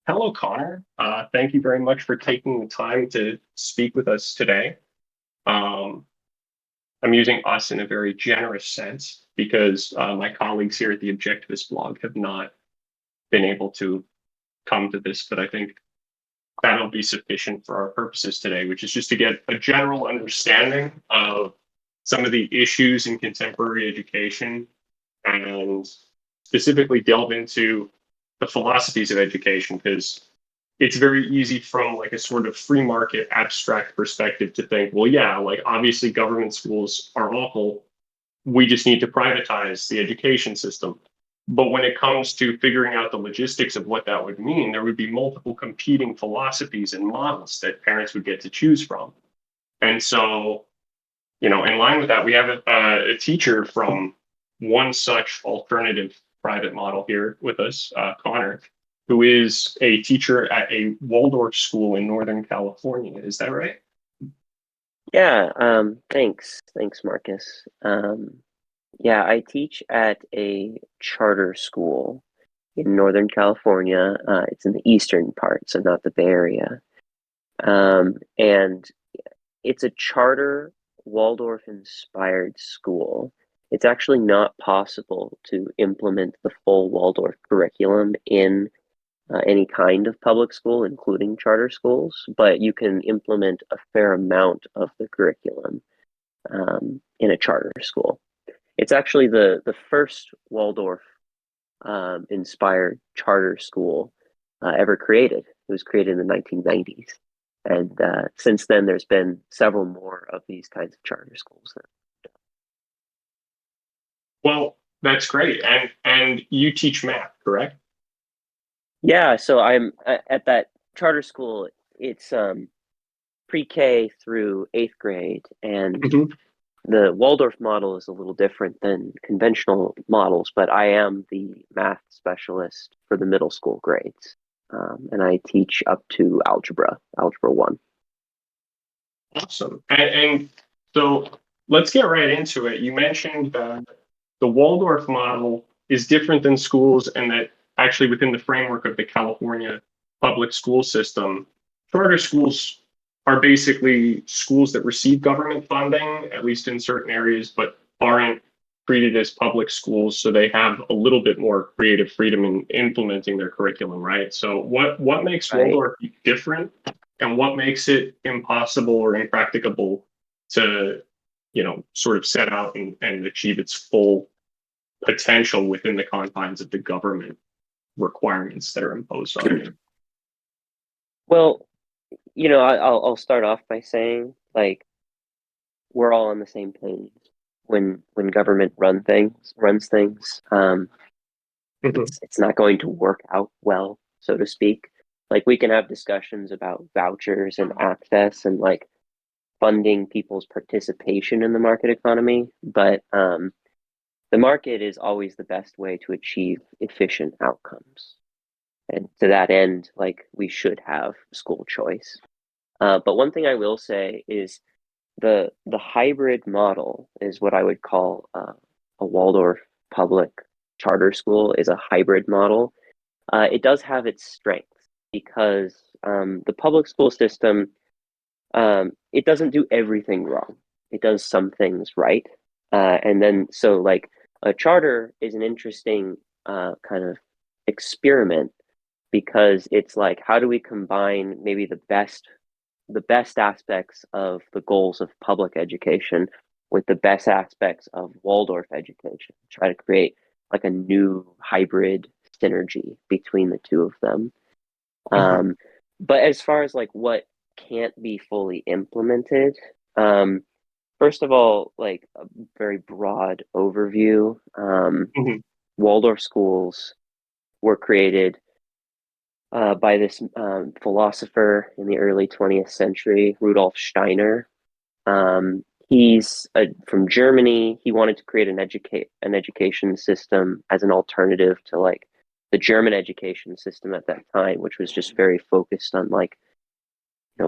Hello, Connor. Thank you very much for taking the time to speak with us today. Um, I'm using us in a very generous sense because my colleagues here at the Objectivist blog have not been able to come to this, but I think that'll be sufficient for our purposes today, which is just to get a general understanding of some of the issues in contemporary education and specifically delve into the philosophies of education because it's very easy from like a sort of free market abstract perspective to think, well, yeah, like obviously government schools are awful. We just need to privatize the education system. But when it comes to figuring out the logistics of what that would mean, there would be multiple competing philosophies and models that parents would get to choose from. And so, in line with that, we have a teacher from one such alternative private model here with us, Connor, who is a teacher at a Waldorf school in Northern California. Is that right? Yeah, thanks, Marcus. Yeah, I teach at a charter school in Northern California. It's in the eastern part, so not the Bay Area. And it's a charter Waldorf-inspired school. It's actually not possible to implement the full Waldorf curriculum in any kind of public school, including charter schools, but you can implement a fair amount of the curriculum in a charter school. It's actually the first Waldorf inspired charter school ever created. It was created in the 1990s. And since then, there's been several more of these kinds of charter schools. Well, that's great. And you teach math, correct? Yeah, so I'm at that charter school. It's pre-K through eighth grade, and Mhm. the Waldorf model is a little different than conventional models, but I am the math specialist for the middle school grades. And I teach up to algebra 1. Awesome. And so let's get right into it. You mentioned that the Waldorf model is different than schools, and that actually within the framework of the California public school system, charter schools are basically schools that receive government funding, at least in certain areas, but aren't treated as public schools, so they have a little bit more creative freedom in implementing their curriculum, right? So what makes Right. Waldorf different, and what makes it impossible or impracticable to, sort of set out and achieve its full potential within the confines of the government requirements that are imposed on you? Well, I'll start off by saying like we're all on the same page when government runs things. Mhm. It's not going to work out well, so to speak. Like we can have discussions about vouchers and access and like funding people's participation in the market economy, but the market is always the best way to achieve efficient outcomes. And to that end, like we should have school choice. But one thing I will say is the hybrid model is what I would call a Waldorf public charter school is a hybrid model. It does have its strengths because the public school system it doesn't do everything wrong. It does some things right, and then so like a charter is an interesting kind of experiment because it's like how do we combine maybe the best aspects of the goals of public education with the best aspects of Waldorf education, try to create like a new hybrid synergy between the two of them. Mhm. Um, but as far as like what can't be fully implemented, um, first of all, like a very broad overview, Mhm. Waldorf schools were created by this philosopher in the early 20th century, Rudolf Steiner. He's from Germany. He wanted to create an education system as an alternative to like the German education system at that time, which was just very focused on like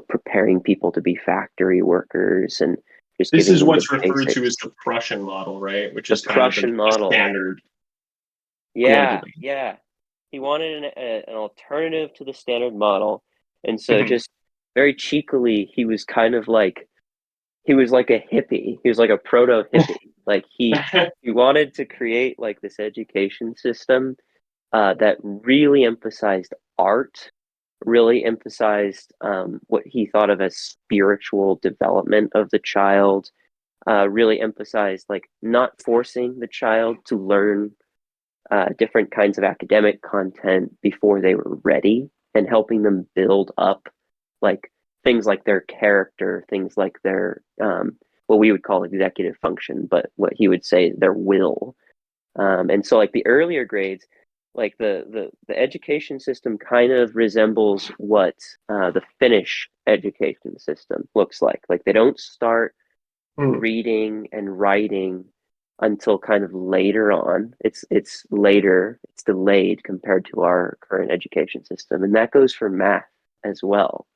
preparing people to be factory workers and just This giving is them the what's referred to as basics. the Prussian model, right? Which The is kind of the Prussian model. standard Yeah, globally. yeah. He wanted an alternative to the standard model, and so Mhm. just very cheekily, he was like a hippie. He was like a proto hippie. Like he wanted to create like this education system that really emphasized art, really emphasized what he thought of as spiritual development of the child, really emphasized like not forcing the child to learn different kinds of academic content before they were ready, and helping them build up like things like their character, things like their what we would call executive function, but what he would say their will. And so like the earlier grades, like the education system kind of resembles what the Finnish education system looks like. Like they don't start Mm. reading and writing until kind of later on. It's later, it's delayed compared to our current education system, and that goes for math as well.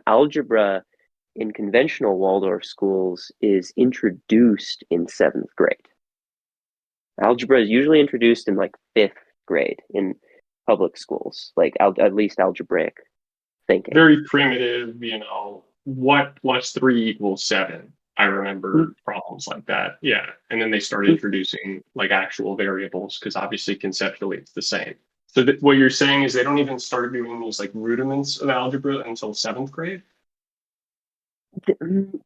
Algebra in conventional Waldorf schools is introduced in seventh grade. Algebra is usually introduced in like fifth grade in public schools, like at least algebraic thinking. Very primitive, what plus three equals seven. I remember problems like that. Yeah. And then they started introducing like actual variables because obviously conceptually it's the same. So what you're saying is they don't even start doing these like rudiments of algebra until seventh grade?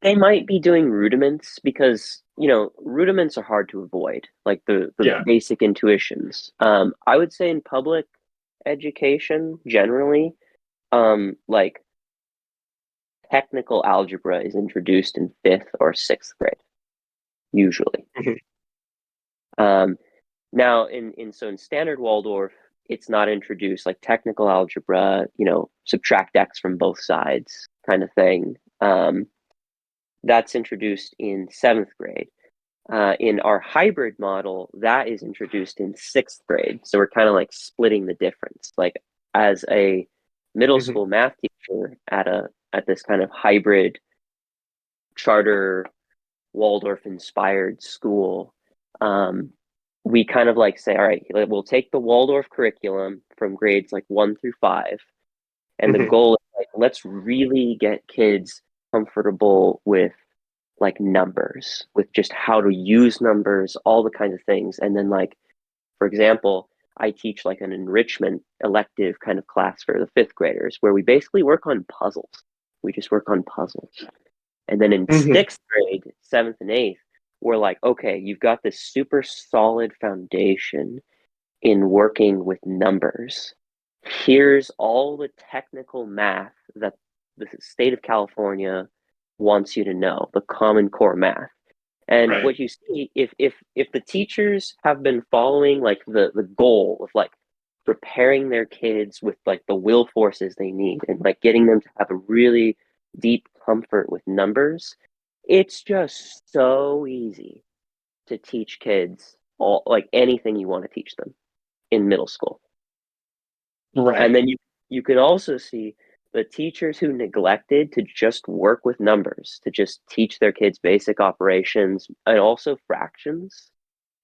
They might be doing rudiments because, rudiments are hard to avoid, like the Yeah. basic intuitions. I would say in public education generally, like technical algebra is introduced in fifth or sixth grade, usually. Mhm. Um, Now in standard Waldorf, it's not introduced, like technical algebra, subtract x from both sides kind of thing. That's introduced in seventh grade. In our hybrid model, that is introduced in sixth grade. So we're kind of like splitting the difference. Like as a middle Mhm. school math teacher at this kind of hybrid charter Waldorf inspired school, um, we kind of like say, all right, we'll take the Waldorf curriculum from grades like 1 through 5, and the Mhm. goal is like let's really get kids comfortable with like numbers, with just how to use numbers, all the kinds of things. And then like, for example, I teach like an enrichment elective kind of class for the fifth graders where we basically work on puzzles. We just work on puzzles. And then in Mhm. sixth grade, seventh and eighth, we're like, okay, you've got this super solid foundation in working with numbers. Here's all the technical math that the state of California wants you to know, the Common Core math. And Right. what you see, if the teachers have been following like the goal of like preparing their kids with like the will forces they need and like getting them to have a really deep comfort with numbers, it's just so easy to teach kids all like anything you want to teach them in middle school. And Right. then you can also see the teachers who neglected to just work with numbers, to just teach their kids basic operations and also fractions.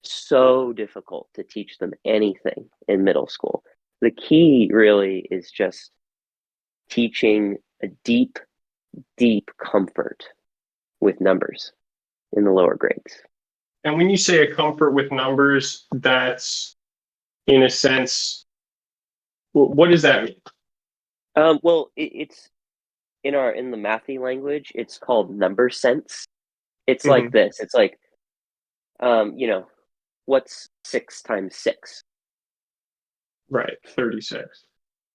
So difficult to teach them anything in middle school. The key really is just teaching a deep, deep comfort with numbers in the lower grades. And when you say a comfort with numbers, that's in a sense, what does that mean? Well, it's in the mathy language, it's called number sense. It's like Mhm. this. It's like, um, you know, what's 6 times 6? Right. 36.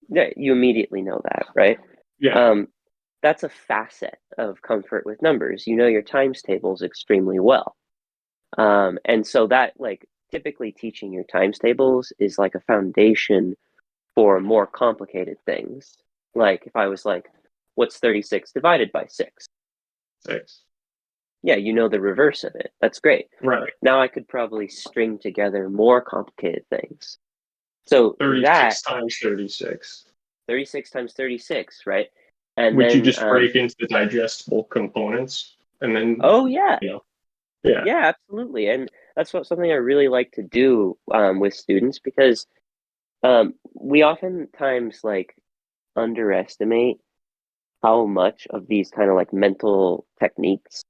Yeah, you immediately know that, right? Yeah. Um, that's a facet of comfort with numbers. You know your times tables extremely well. And so that like typically teaching your times tables is like a foundation for more complicated things. Like if I was like, what's 36 divided by 6? 6. Yeah, you know the reverse of it. That's great. Right. Now I could probably string together more complicated things. So that 36 times 36. 36 times 36, right? And Which you then, just break into the digestible components and then, oh, yeah, you know, yeah. yeah, absolutely. And that's something I really like to do with students because We oftentimes like underestimate how much of these kind of like mental techniques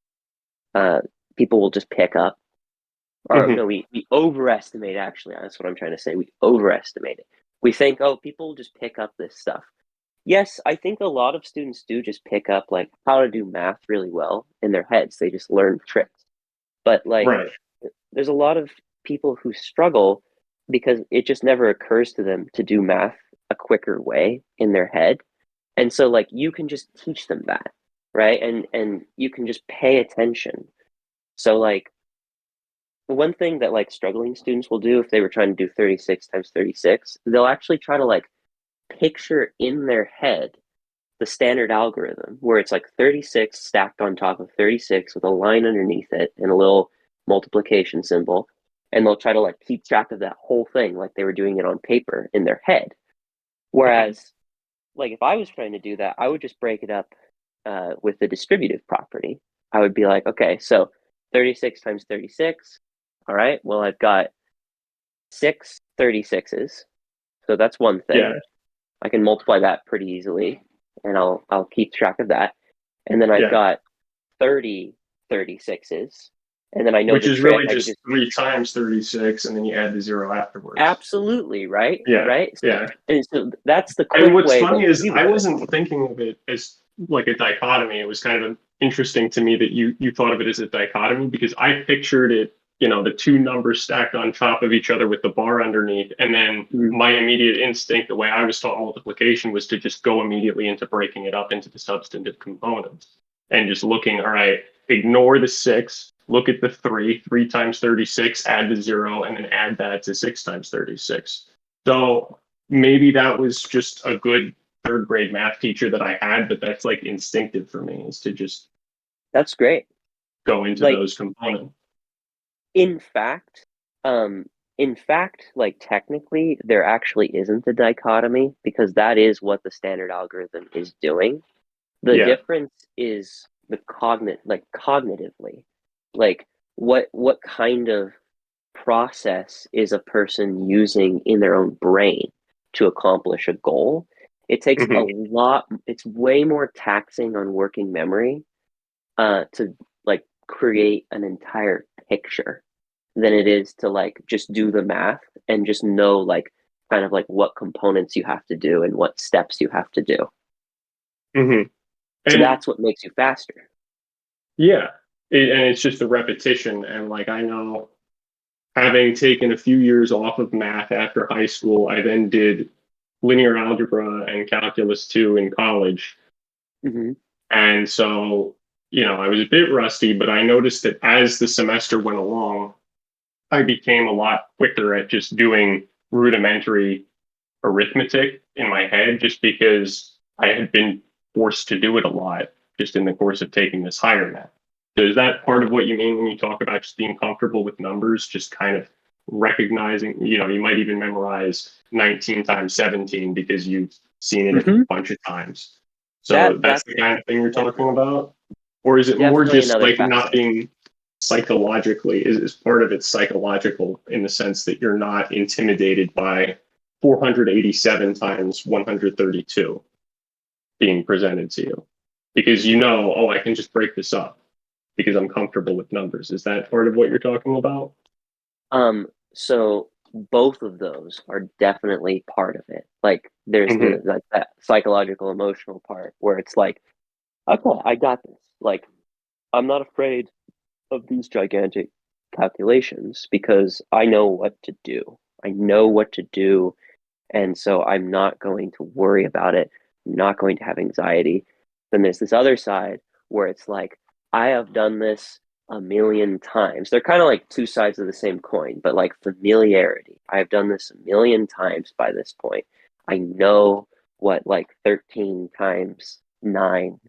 uh, people will just pick up. Or Hmm. no, we overestimate, actually. That's what I'm trying to say. We overestimate it. We think, oh, people just pick up this stuff. Yes, I think a lot of students do just pick up like how to do math really well in their heads. They just learn tricks. But like Right. there's a lot of people who struggle because it just never occurs to them to do math a quicker way in their head. And so like you can just teach them that, right? And you can just pay attention. So like one thing that like struggling students will do if they were trying to do 36 times 36, they'll actually try to like picture in their head the standard algorithm where it's like 36 stacked on top of 36 with a line underneath it and a little multiplication symbol. And they'll try to like keep track of that whole thing like they were doing it on paper in their head. Hmm. Whereas, like if I was trying to do that, I would just break it up with the distributive property. I would be like, okay, so 36 times 36. All right, well, I've got 6 36s. So that's one Yeah. thing. I can multiply that pretty easily and I'll keep track of that. And then I've Yeah. got 30 36s. And then I know Which the is trick. really I could just just 3 times 36, and then you add the zero afterwards. absolutely right, Yeah. right. Yeah. And so that's the And quick what's way that funny to is do I it. wasn't thinking of it as like a dichotomy. It was kind of interesting to me that you thought of it as a dichotomy because I pictured it, the two numbers stacked on top of each other with the bar underneath. And then Mhm. my immediate instinct, the way I was taught multiplication, was to just go immediately into breaking it up into the substantive components and just looking, all right, ignore the six, look at the three, 3 times 36, add the zero, and then add that to 6 times 36. So maybe that was just a good third grade math teacher that I had, but that's like instinctive for me is to just That's great. go into Like those components. in fact, um, like technically, there actually isn't a dichotomy because that is what the standard algorithm is doing. The Yeah. difference is the like cognitively, like what kind of process is a person using in their own brain to accomplish a goal. It takes a Hmm. lot, it's way more taxing on working memory to like create an entire picture than it is to like just do the math and just know like kind of like what components you have to do and what steps you have to do. Hmm. So And that's what makes you faster. yeah, and it's just a repetition. And like I know, having taken a few years off of math after high school, I then did linear algebra and calculus 2 in college. Mm-hmm. And so, I was a bit rusty, but I noticed that as the semester went along, I became a lot quicker at just doing rudimentary arithmetic in my head just because I had been forced to do it a lot just in the course of taking this higher math. So is that part of what you mean when you talk about just being comfortable with numbers, just kind of recognizing, you might even memorize 19 times 17 because you've seen it a Mm-hmm. bunch of times. So that's That's the kind of thing you're talking definitely about? Or is it more definitely just another like not facet. being psychologically, is part of it psychological in the sense that you're not intimidated by 487 times 132 being presented to you because oh, I can just break this up because I'm comfortable with numbers. Is that part of what you're talking about? So both of those are definitely part of it. Like there's Hmm. the like that psychological emotional part where it's like, okay, I got this. Like I'm not afraid of these gigantic calculations because I know what to do. I know what to do, and so I'm not going to worry about it. I'm not going to have anxiety. Then there's this other side where it's like, I have done this a million times. They're kind of like two sides of the same coin, but like familiarity. I've done this a million times by this point. I know what like 13 times 9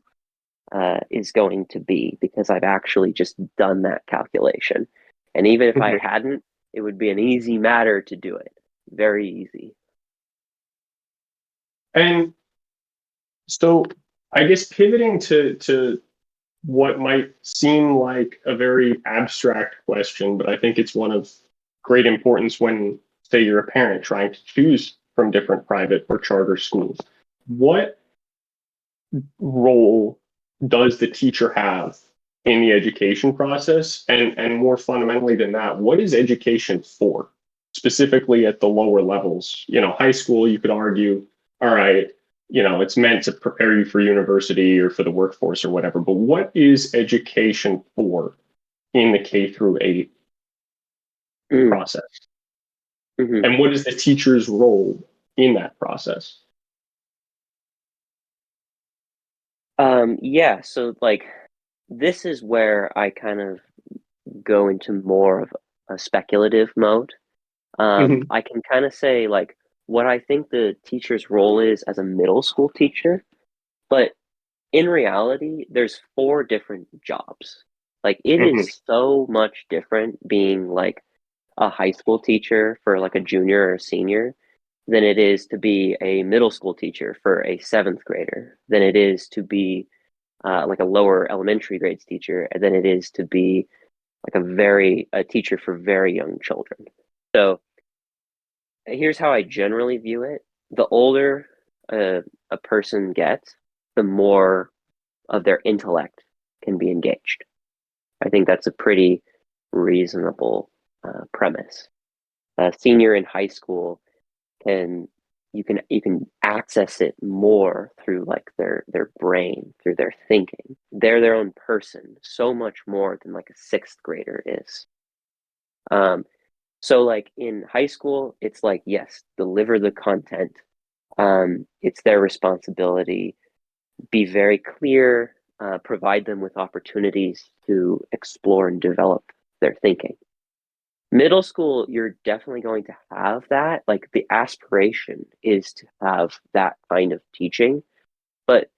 is going to be because I've actually just done that calculation. And even if I Hmm. hadn't, it would be an easy matter to do it. Very easy. And so I guess pivoting to what might seem like a very abstract question, but I think it's one of great importance when, say, you're a parent trying to choose from different private or charter schools. What role does the teacher have in the education process? And more fundamentally than that, what is education for? Specifically at the lower levels, high school, you could argue, all right, it's meant to prepare you for university or for the workforce or whatever, but what is education for in the K through 8 Mm, process? mhm. And what is the teacher's role in that process? Yeah, so like this is where I kind of go into more of a speculative mode. Mhm. I can kind of say like what I think the teacher's role is as a middle school teacher, but in reality, there's four different jobs. Like it Mhm. is so much different being like a high school teacher for like a junior or a senior than it is to be a middle school teacher for a seventh grader, than it is to be like a lower elementary grades teacher, and than it is to be like a teacher for very young children. So here's how I generally view it. The older a person gets, the more of their intellect can be engaged. I think that's a pretty reasonable premise. A senior in high school can you can access it more through like their brain, through their thinking. They're their own person so much more than like a sixth grader is. Um, so like in high school, it's like yes, deliver the content. It's their responsibility. Be very clear. Provide them with opportunities to explore and develop their thinking. Middle school, you're definitely going to have that. Like the aspiration is to have that kind of teaching. But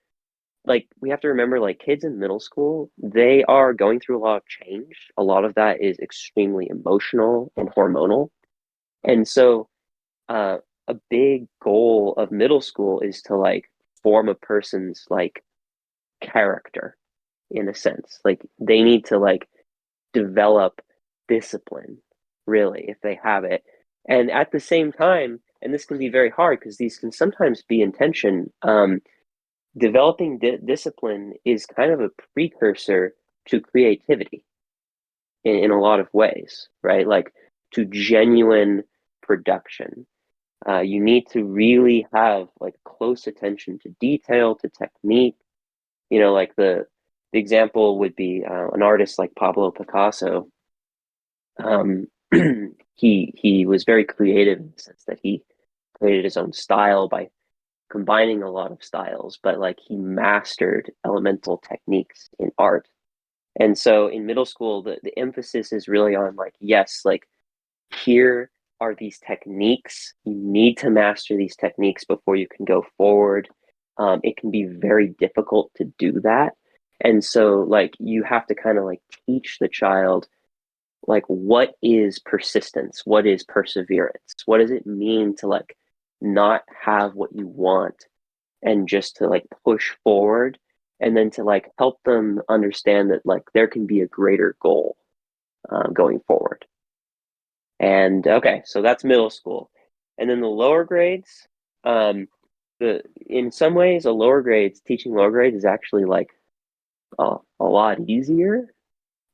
like we have to remember, like kids in middle school, they are going through a lot of change. A lot of that is extremely emotional and hormonal. And so a big goal of middle school is to like form a person's like character in a sense. Like they need to like develop discipline, really, if they have it. And at the same time, and this can be very hard because these can sometimes be in tension, developing discipline is kind of a precursor to creativity in a lot of ways, right? Like to genuine production. You need to really have like close attention to detail, to technique. Like the example would be an artist like Pablo Picasso. Um, he was very creative in the sense that he created his own style by combining a lot of styles, but like he mastered elemental techniques in art. And so in middle school, the emphasis is really on like, yes, like here are these techniques. You need to master these techniques before you can go forward. It can be very difficult to do that. And so like you have to kind of like teach the child like what is persistence, what is perseverance, what does it mean to like not have what you want and just to like push forward, and then to like help them understand that like there can be a greater goal going forward. And okay, so that's middle school. And then the lower grades, um the in some ways a lower grades teaching lower grades is actually like a lot easier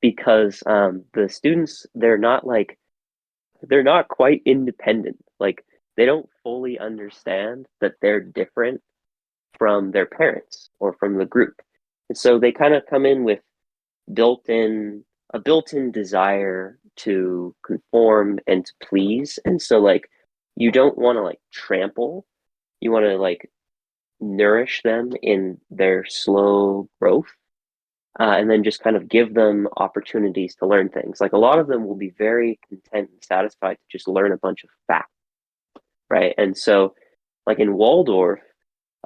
because the students, they're not quite independent. Like they don't fully understand that they're different from their parents or from the group. And so they kind of come in with built-in desire to conform and to please. And so like you don't want to like trample. You want to like nourish them in their slow growth. And then just kind of give them opportunities to learn things. Like a lot of them will be very content and satisfied to just learn a bunch of facts, right? And so, like in Waldorf,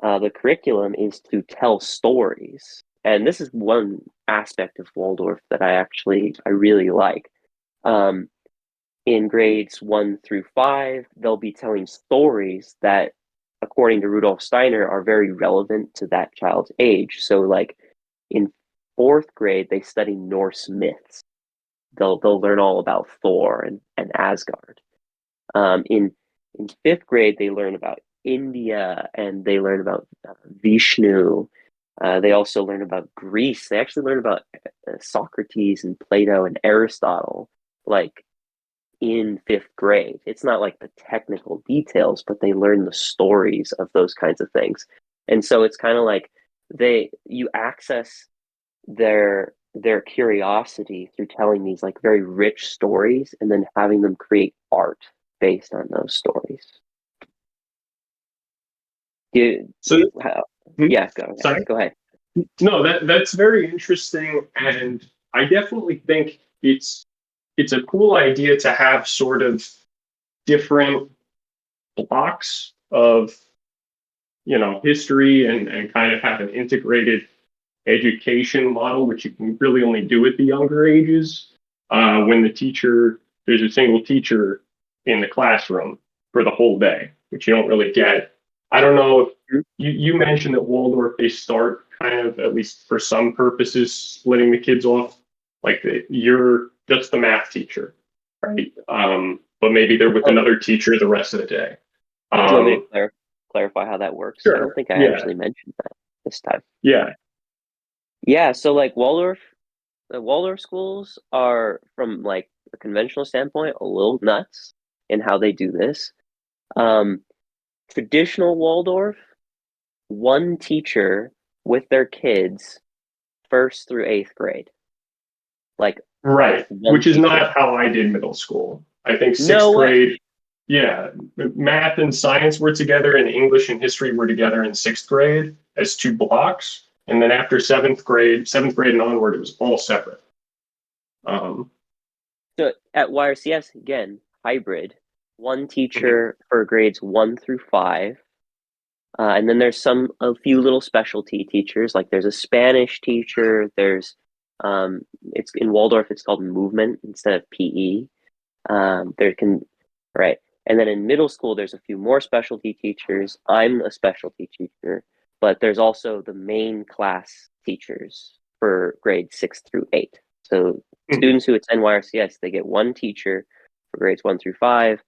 the curriculum is to tell stories, and this is one aspect of Waldorf that I really like. Um, in grades 1 through 5, they'll be telling stories that, according to Rudolf Steiner, are very relevant to that child's age. So, like in fourth grade, they study Norse myths. They'll learn all about Thor and Asgard. In In fifth grade, they learn about India and they learn about Vishnu. They also learn about Greece. They actually learn about Socrates and Plato and Aristotle, like in fifth grade. It's not like the technical details, but they learn the stories of those kinds of things. And so it's kind of like you access their curiosity through telling these like very rich stories and then having them create art based on those stories. Do, So, how, hmm, yeah, go ahead. sorry. Go ahead. No, that's very interesting, and I definitely think it's a cool idea to have sort of different blocks of history and kind of have an integrated education model, which you can really only do at the younger ages. When there's a single teacher in the classroom for the whole day, which you don't really get. I don't know if you mentioned that Waldorf, they start kind of, at least for some purposes, splitting the kids off. Like you're just the math teacher, right? But maybe they're with Um, another teacher the rest of the day. do you want me Um, to clarify how that works? I don't sure. think I Yeah. actually mentioned that this time. Yeah. Yeah, so like the Waldorf schools are, from like a conventional standpoint, a little nuts in how they do this. Um, Traditional Waldorf, one teacher with their kids first through eighth grade. Like Right. one Which is teacher. not how I did middle school. I think No sixth way. grade, yeah, math and science were together, and English and history were together in sixth grade as two blocks. And then after seventh grade and onward, it was all separate. Um, So at YRCS, again, hybrid, one mhm, teacher for grades 1 through 5. And then there's a few little specialty teachers, like there's a Spanish teacher, it's in Waldorf, it's called movement instead of PE. There can, right. And then in middle school, there's a few more specialty teachers. I'm a specialty teacher, but there's also the main class teachers for grades 6 through 8. So mhm. students who attend YRCS, they get one teacher for grades 1 through 5,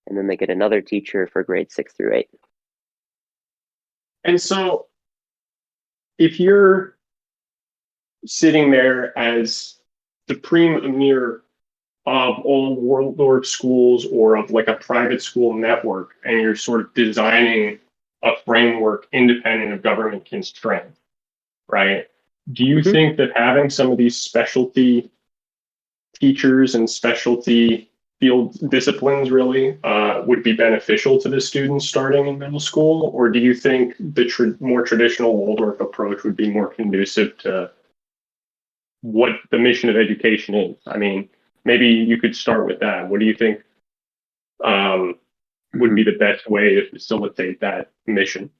and then they get another teacher for grades 6 through 8. And so if you're sitting there as supreme emir of all Waldorf schools or of like a private school network, and you're sort of designing a framework independent of government constraint, right? Do you Mm-hmm. think that having some of these specialty teachers and specialty field disciplines really would be beneficial to the students starting in middle school? Or do you think the more traditional Waldorf approach would be more conducive to what the mission of education is? I mean, maybe you could start with that. What do you think um, would Mm-hmm. be the best way to facilitate that mission?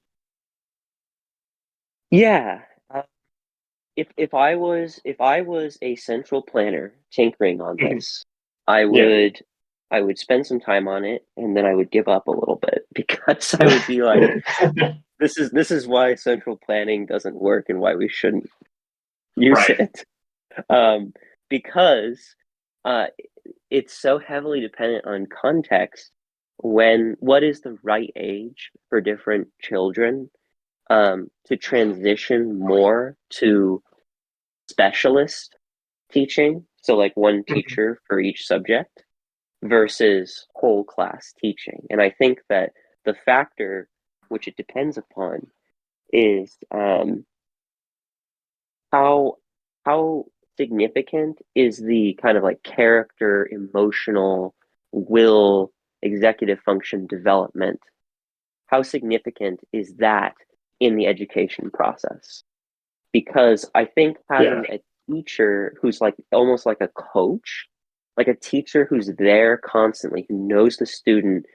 Yeah. If I was a central planner tinkering on Mhm. this, I Yeah. would I would spend some time on it and then I would give up a little bit because I would be like, this is why central planning doesn't work and why we shouldn't use Right. it. Um, because uh, it's so heavily dependent on context. What is the right age for different children to transition more to specialist teaching, so like one Mhm. teacher for each subject versus whole class teaching. And I think that the factor which it depends upon is how how significant is the kind of like character, emotional, will, executive function development. How significant is that in the education process? Because I think Yeah. having a teacher who's like almost like a coach, like a teacher who's there constantly, who knows the student,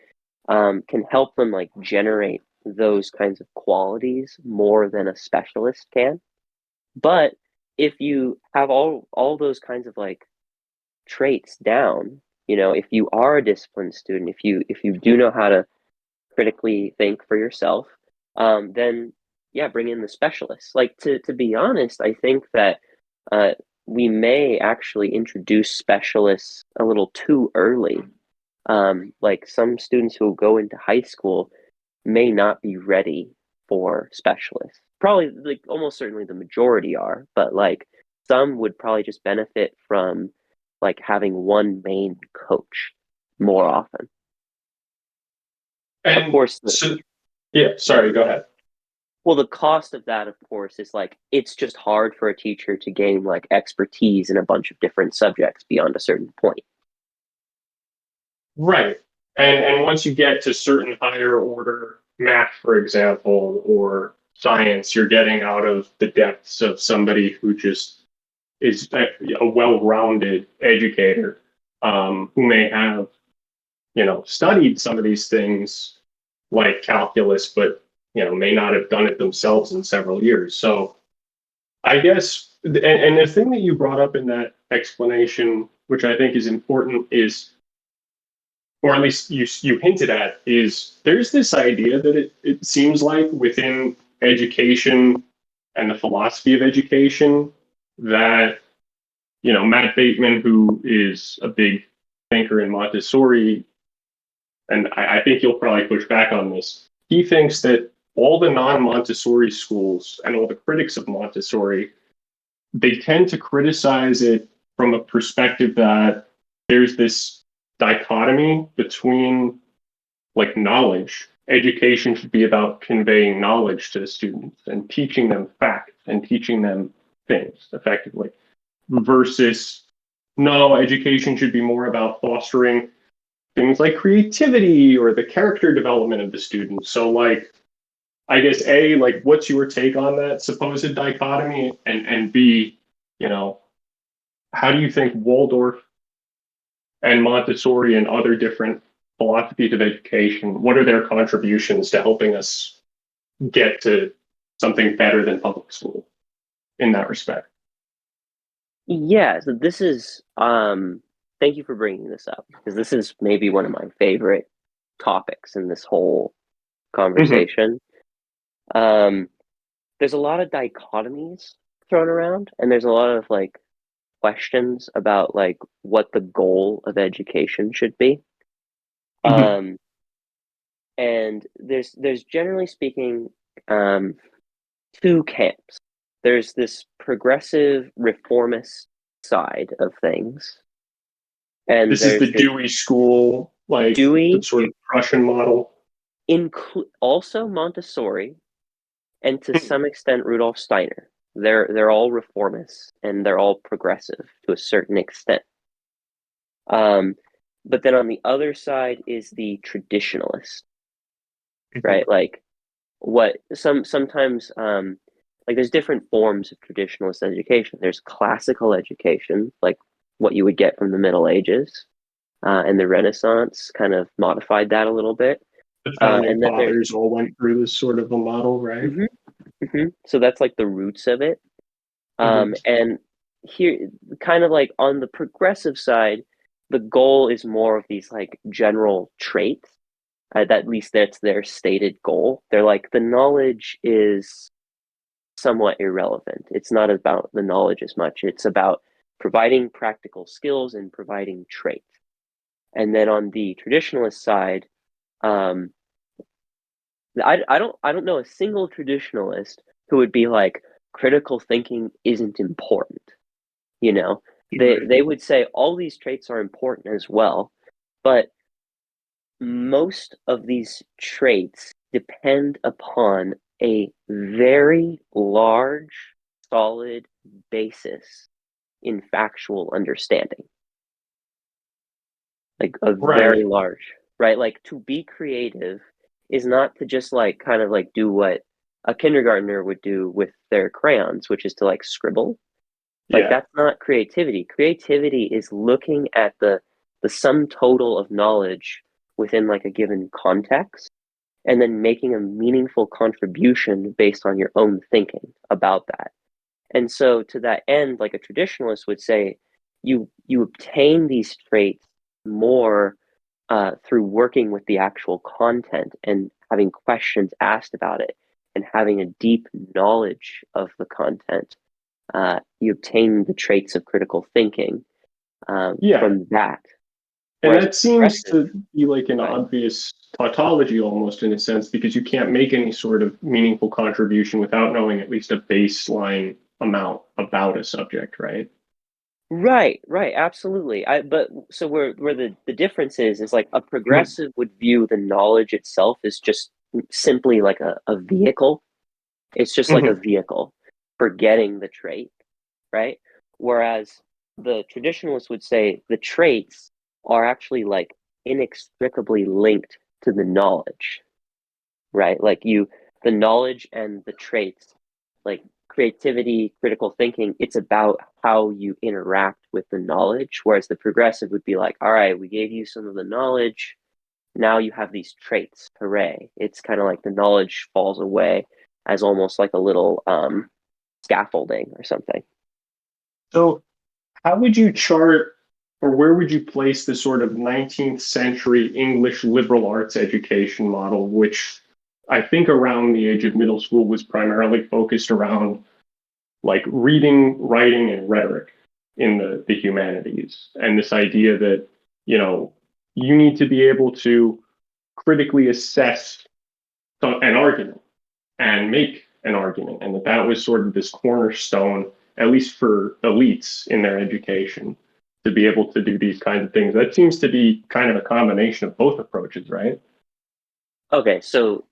can help them like generate those kinds of qualities more than a specialist can. But if you have all those kinds of like traits down, if you are a disciplined student, if you do know how to critically think for yourself, then yeah, bring in the specialists. Like to be honest, I think that uh, we may actually introduce specialists a little too early Like some students who go into high school may not be ready for specialists. Probably, like almost certainly the majority are, but like some would probably just benefit from like having one main coach more often. Of And course, so, yeah, yeah. sorry, go ahead. Well, the cost of that, of course, is like it's just hard for a teacher to gain like expertise in a bunch of different subjects beyond a certain point. Right. And once you get to certain higher order math, for example, or science, you're getting out of the depths of somebody who just is a well-rounded educator, who may have, studied some of these things like calculus, but may not have done it themselves in several years. So I guess, and the thing that you brought up in that explanation, which I think is important, is, or at least you hinted at, is there's this idea that it seems like within education and the philosophy of education that, Matt Bateman, who is a big thinker in Montessori, and I think you'll probably push back on this, he thinks that all the non-Montessori schools and all the critics of Montessori, they tend to criticize it from a perspective that there's this dichotomy between like knowledge. Education should be about conveying knowledge to the students and teaching them facts and teaching them things effectively, versus no, education should be more about fostering things like creativity or the character development of the students. So like, I guess A, like what's your take on that supposed dichotomy? And B, you know, how do you think Waldorf and Montessori and other different philosophies of education, what are their contributions to helping us get to something better than public school in that respect? Yeah, so this is thank you for bringing this up because this is maybe one of my favorite topics in this whole Mm-hmm. conversation. Um, there's a lot of dichotomies thrown around, and there's a lot of like questions about like what the goal of education should be. Mm-hmm. Um, and there's generally speaking um, two camps. There's this progressive reformist side of things, and This is there's the this Dewey School, like the Dewey, sort of Prussian model. also Montessori, and to some extent Rudolf Steiner. They're all reformists and they're all progressive to a certain extent. Um, but then on the other side is the traditionalist, Mm-hmm. right? Like what sometimes like there's different forms of traditionalist education. There's classical education, like what you would get from the Middle Ages, and the Renaissance kind of modified that a little bit. The founding And then there's fathers all went through this sort of a model, right? mhm, so that's like the roots of it. Mm-hmm. And here, kind of like on the progressive side, the goal is more of these like general traits. That at least that's their stated goal. They're like the knowledge is somewhat irrelevant. It's not about the knowledge as much. It's about providing practical skills and providing traits. And then on the traditionalist side, um, I don't know a single traditionalist who would be like critical thinking isn't important. You know, Right. they would say all these traits are important as well, but most of these traits depend upon a very large, solid basis in factual understanding, like a very Right. large, right? Like to be creative is not to just like kind of like do what a kindergartner would do with their crayons, which is to like scribble. Like Yeah. that's not creativity. Creativity is looking at the sum total of knowledge within like a given context and then making a meaningful contribution based on your own thinking about that. And so to that end, like a traditionalist would say, you obtain these traits more through working with the actual content and having questions asked about it and having a deep knowledge of the content. You obtain the traits of critical thinking Yeah. from that. And Whereas that seems progressive, to be like an go ahead. obvious tautology almost in a sense, because you can't make any sort of meaningful contribution without knowing at least a baseline amount about a subject, right? Right, right, absolutely. But so where the difference is like a Mhm. progressive would view the knowledge itself as just simply like a vehicle. It's just like a Mhm. vehicle for getting the trait, right? Whereas the traditionalists would say the traits are actually like inextricably linked to the knowledge, right? Like the knowledge and the traits, like creativity, critical thinking, it's about how you interact with the knowledge. Whereas the progressive would be like, all right, we gave you some of the knowledge. Now you have these traits. Hooray. It's kind of like the knowledge falls away as almost like a little scaffolding or something. So, how would you chart or where would you place the sort of 19th century English liberal arts education model, which I think around the age of middle school was primarily focused around like reading, writing, and rhetoric in the humanities. And this idea that, you know, you need to be able to critically assess an argument and make an argument. And that that was sort of this cornerstone, at least for elites in their education, to be able to do these kinds of things. That seems to be kind of a combination of both approaches, right? Okay, so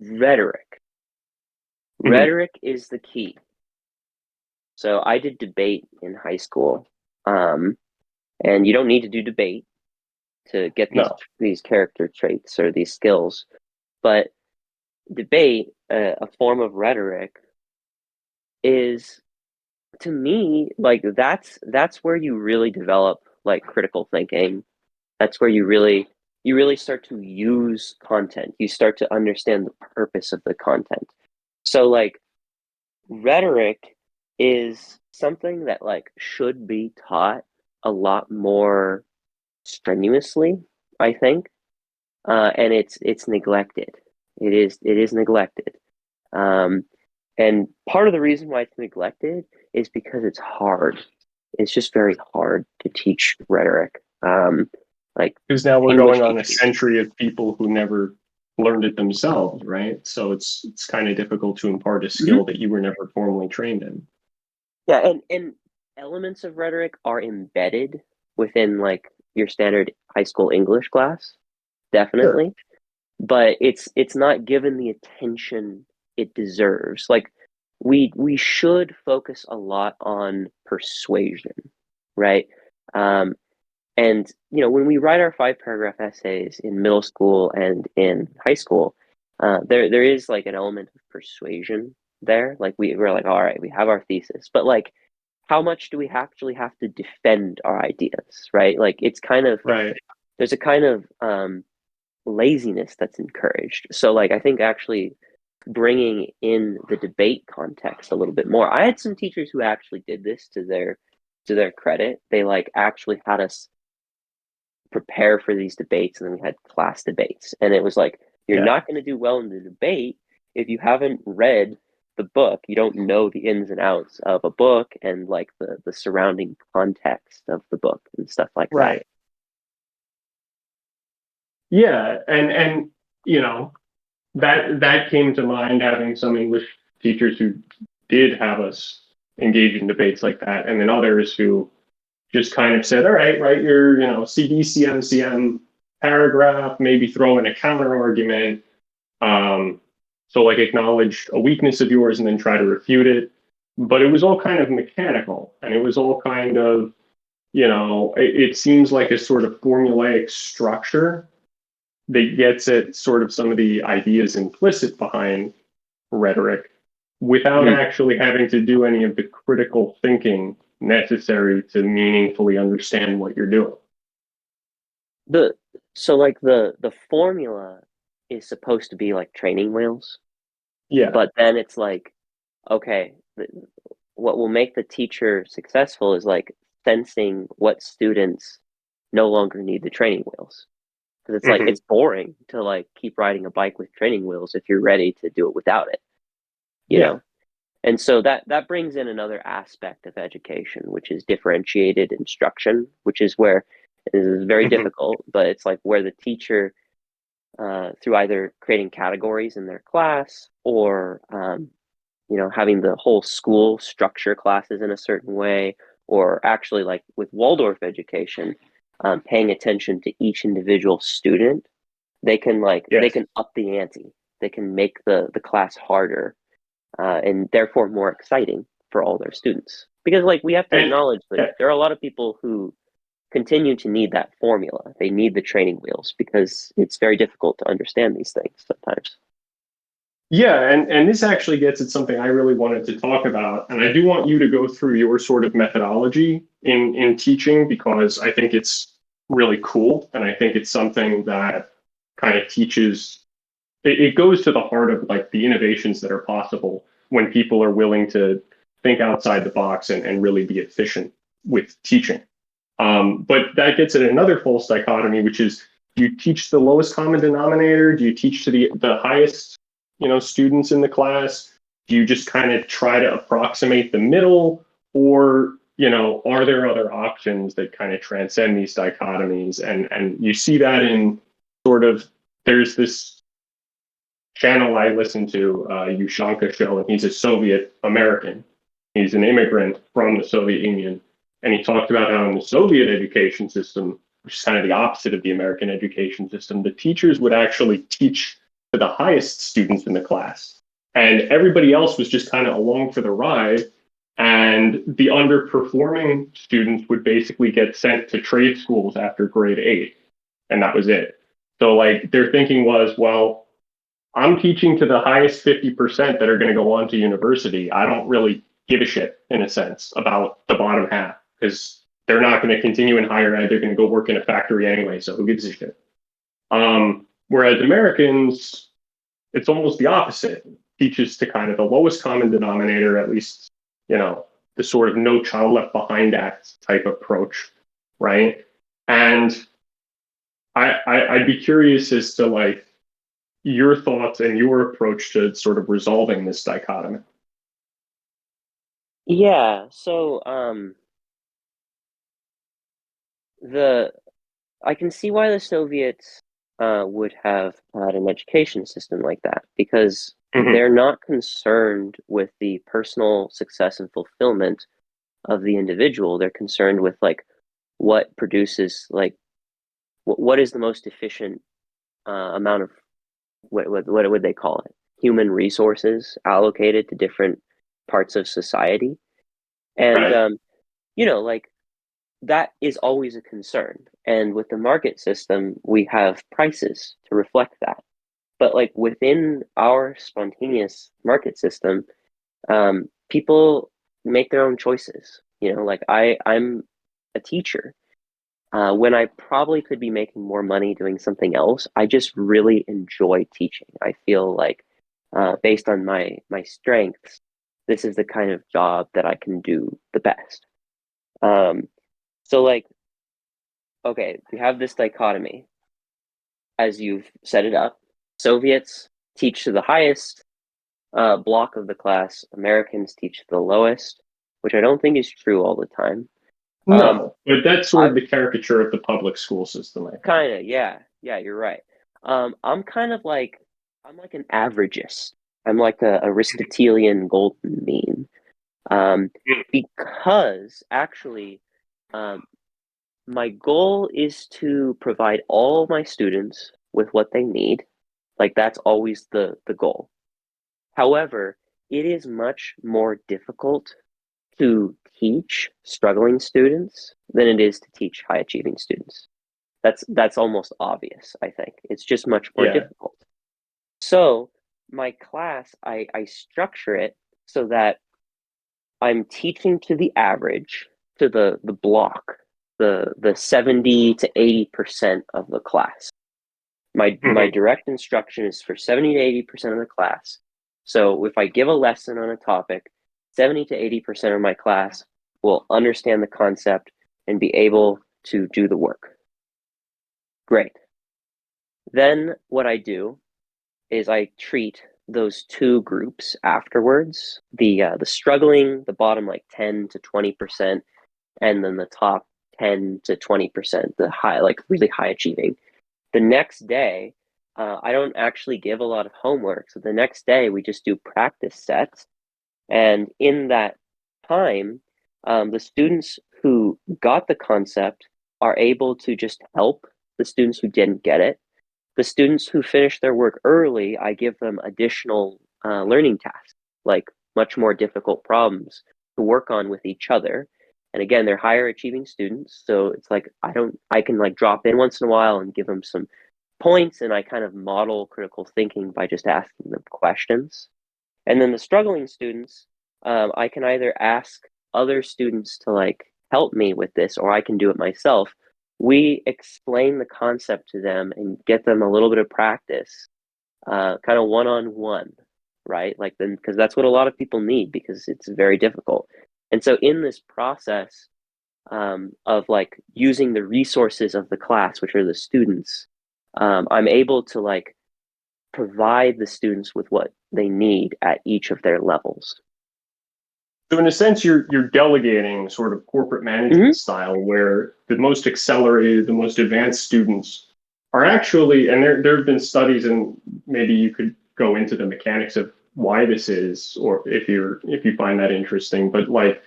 rhetoric. Mm-hmm. Rhetoric is the key. So I did debate in high school. Um, and you don't need to do debate to get No. these character traits or these skills. But debate, a form of rhetoric, is to me like that's where you really develop like critical thinking. That's where you really start to use content. You start to understand the purpose of the content. So like rhetoric is something that like should be taught a lot more strenuously, I think, and it's neglected. It is neglected, um, and part of the reason why it's neglected is because it's hard. It's just very hard to teach rhetoric. Like Because now we're English going on a teachers. century of people who never learned it themselves, right? So it's kind of difficult to impart a Mhm. skill that you were never formally trained in. Yeah, and elements of rhetoric are embedded within like your standard high school English class, Sure. definitely, but it's not given the attention it deserves. Like we should focus a lot on persuasion, right? Um, and when we write our 5 paragraph essays in middle school and in high school, there is like an element of persuasion there. Like we're like, all right, we have our thesis, but like, how much do we actually have to defend our ideas, right? Like it's kind of Right. there's a kind of laziness that's encouraged. So like I think actually bringing in the debate context a little bit more. I had some teachers who actually did this to their credit. They like actually had us prepare for these debates, and then we had class debates, and it was like you're Yeah. not going to do well in the debate if you haven't read the book. You don't know the ins and outs of a book and like the surrounding context of the book and stuff like that. Right. Yeah. And you know, that came to mind having some English teachers who did have us engage in debates like that, and then others who just kind of said, all right, write your, CDCMCM paragraph, maybe throw in a counter argument. Um, so like acknowledge a weakness of yours and then try to refute it. But it was all kind of mechanical and it was all kind of, it seems like a sort of formulaic structure that gets at sort of some of the ideas implicit behind rhetoric without Mm-hmm. actually having to do any of the critical thinking necessary to meaningfully understand what you're doing. The so like the formula is supposed to be like training wheels, Yeah, but then it's like, okay, what will make the teacher successful is like sensing what students no longer need the training wheels. Because it's like hmm it's boring to like keep riding a bike with training wheels if you're ready to do it without it, you yeah, know? And so that brings in another aspect of education, which is differentiated instruction, which is where It is very Mhm. difficult, but it's like where the teacher, through either creating categories in their class or having the whole school structure classes in a certain way, or actually like with Waldorf education, paying attention to each individual student, they Yes. can up the ante. They can make the class harder, and therefore more exciting for all their students. Because like we have to And acknowledge like yeah, there are a lot of people who continue to need that formula. They need the training wheels because it's very difficult to understand these things sometimes. yeah, and this actually gets at something I really wanted to talk about, and I do want you to go through your sort of methodology in teaching because I think it's really cool, and I think it's something that kind of teaches. It goes to the heart of like the innovations that are possible when people are willing to think outside the box and really be efficient with teaching. But that gets at another false dichotomy, which is do you teach the lowest common denominator? Do you teach to the highest, students in the class? Do you just kind of try to approximate the middle? Or, are there other options that kind of transcend these dichotomies? And you see that in sort of there's this channel I listen to, Yushanka show, and he's a Soviet American. He's an immigrant from the Soviet Union. And he talked about how in the Soviet education system, which is kind of the opposite of the American education system, the teachers would actually teach to the highest students in the class. And everybody else was just kind of along for the ride. And the underperforming students would basically get sent to trade schools after grade 8. And that was it. So, like, their thinking was, well, I'm teaching to the highest 50% that are going to go on to university. I don't really give a shit, in a sense, about the bottom half because they're not going to continue in higher ed. They're going to go work in a factory anyway. So who gives a shit? Whereas Americans, it's almost the opposite. Teaches to kind of the lowest common denominator, at least, the sort of no child left behind act type approach, right? And I'd be curious as to like your thoughts and your approach to sort of resolving this dichotomy. Yeah, so the I can see why the Soviets would have had an education system like that because Mm-hmm. they're not concerned with the personal success and fulfillment of the individual. They're concerned with like what produces like what is the most efficient amount of what would they call it? Human resources allocated to different parts of society, and Right. like that is always a concern. And with the market system, we have prices to reflect that. But like within our spontaneous market system, people make their own choices. Like I'm a teacher. When I probably could be making more money doing something else, I just really enjoy teaching. I feel like, based on my strengths, this is the kind of job that I can do the best. Um, so like okay, we have this dichotomy as you've set it up. Soviets teach to the highest block of the class, Americans teach to the lowest, which I don't think is true all the time. Um, No, but that's sort I of the caricature of the public school system, I think. kind of, yeah, you're right. I'm kind of like, I'm like an averagist. I'm like a Aristotelian golden mean. Because actually, um, my goal is to provide all my students with what they need. Like that's always the goal. However, it is much more difficult to teach struggling students than it is to teach high achieving students. That's almost obvious, I think. It's just much more Yeah. difficult. So my class, I structure it so that I'm teaching to the average, to the block, the 70 to 80% of the class. My Mm-hmm. direct instruction is for 70 to 80% of the class. So if I give a lesson on a topic, 70 to 80% of my class will understand the concept and be able to do the work. Great. Then what I do is I treat those two groups afterwards, the struggling, the bottom like 10 to 20%, and then the top 10 to 20%, the high, like really high achieving. The next day, I don't actually give a lot of homework. So the next day we just do practice sets. And in that time, the students who got the concept are able to just help the students who didn't get it. The students who finish their work early, I give them additional learning tasks, like much more difficult problems to work on with each other. And again, they're higher achieving students, so it's like I can like drop in once in a while and give them some points, and I kind of model critical thinking by just asking them questions. And then the struggling students, I can either ask other students to like help me with this, or I can do it myself. We explain the concept to them and get them a little bit of practice, kind of one-on-one, right? Like then, because that's what a lot of people need because it's very difficult. And so in this process of like using the resources of the class, which are the students, I'm able to like provide the students with what they need at each of their levels. So in a sense, you're delegating sort of corporate management style, where the most accelerated, the most advanced students are actually, and there have been studies, and maybe you could go into the mechanics of why this is, or if you find that interesting. But like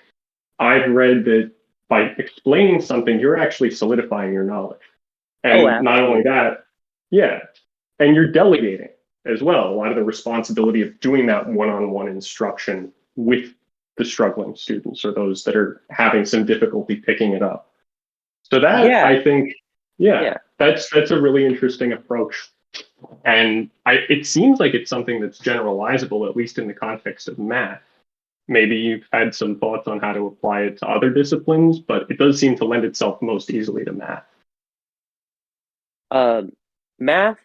I've read that by explaining something, you're actually solidifying your knowledge, Oh, and not only absolutely. that, yeah, and you're delegating as well a lot of the responsibility of doing that one-on-one instruction with the struggling students or those that are having some difficulty picking it up. So that Yeah, I think, yeah, yeah. that's a really interesting approach. And it seems like it's something that's generalizable, at least in the context of math. Maybe you've had some thoughts on how to apply it to other disciplines, but it does seem to lend itself most easily to math. Um, Math,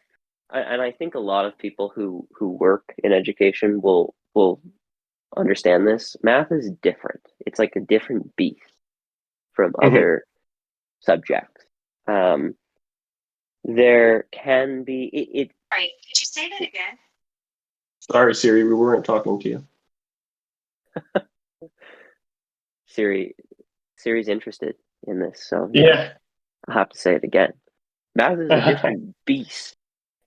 and I think a lot of people who work in education will understand this. Math is different. It's like a different beast from Mhm. other subjects. Um, there can be it. Sorry, could you say that again? Sorry, Siri, we weren't talking to you. Siri Siri's interested in this, so yeah, Yeah. I'll have to say it again. Math is a different beast,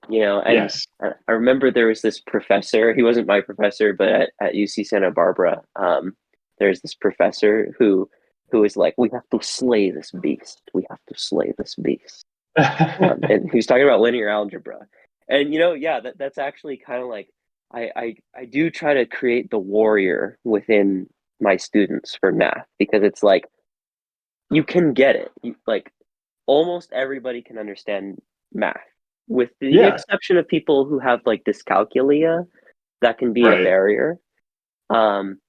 you know. And Yes. I remember there was this professor. He wasn't my professor, but at UC Santa Barbara, there's this professor who was like, "We have to slay this beast. We have to slay this beast." And he was talking about linear algebra, and yeah, that's actually kind of like I do try to create the warrior within my students for math because it's like you can get it. Like almost everybody can understand math, with the Yeah. exception of people who have like dyscalculia. That can be a Right. barrier. Um,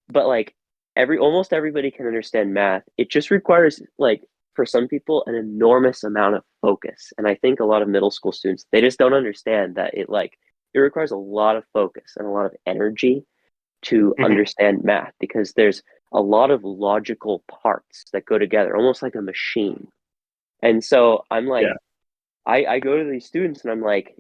but like almost everybody can understand math. It just requires like for some people an enormous amount of focus. And I think a lot of middle school students, they just don't understand that it requires a lot of focus and a lot of energy to Mhm. understand math because there's a lot of logical parts that go together, almost like a machine. And so I'm like, Yeah. I go to these students and I'm like,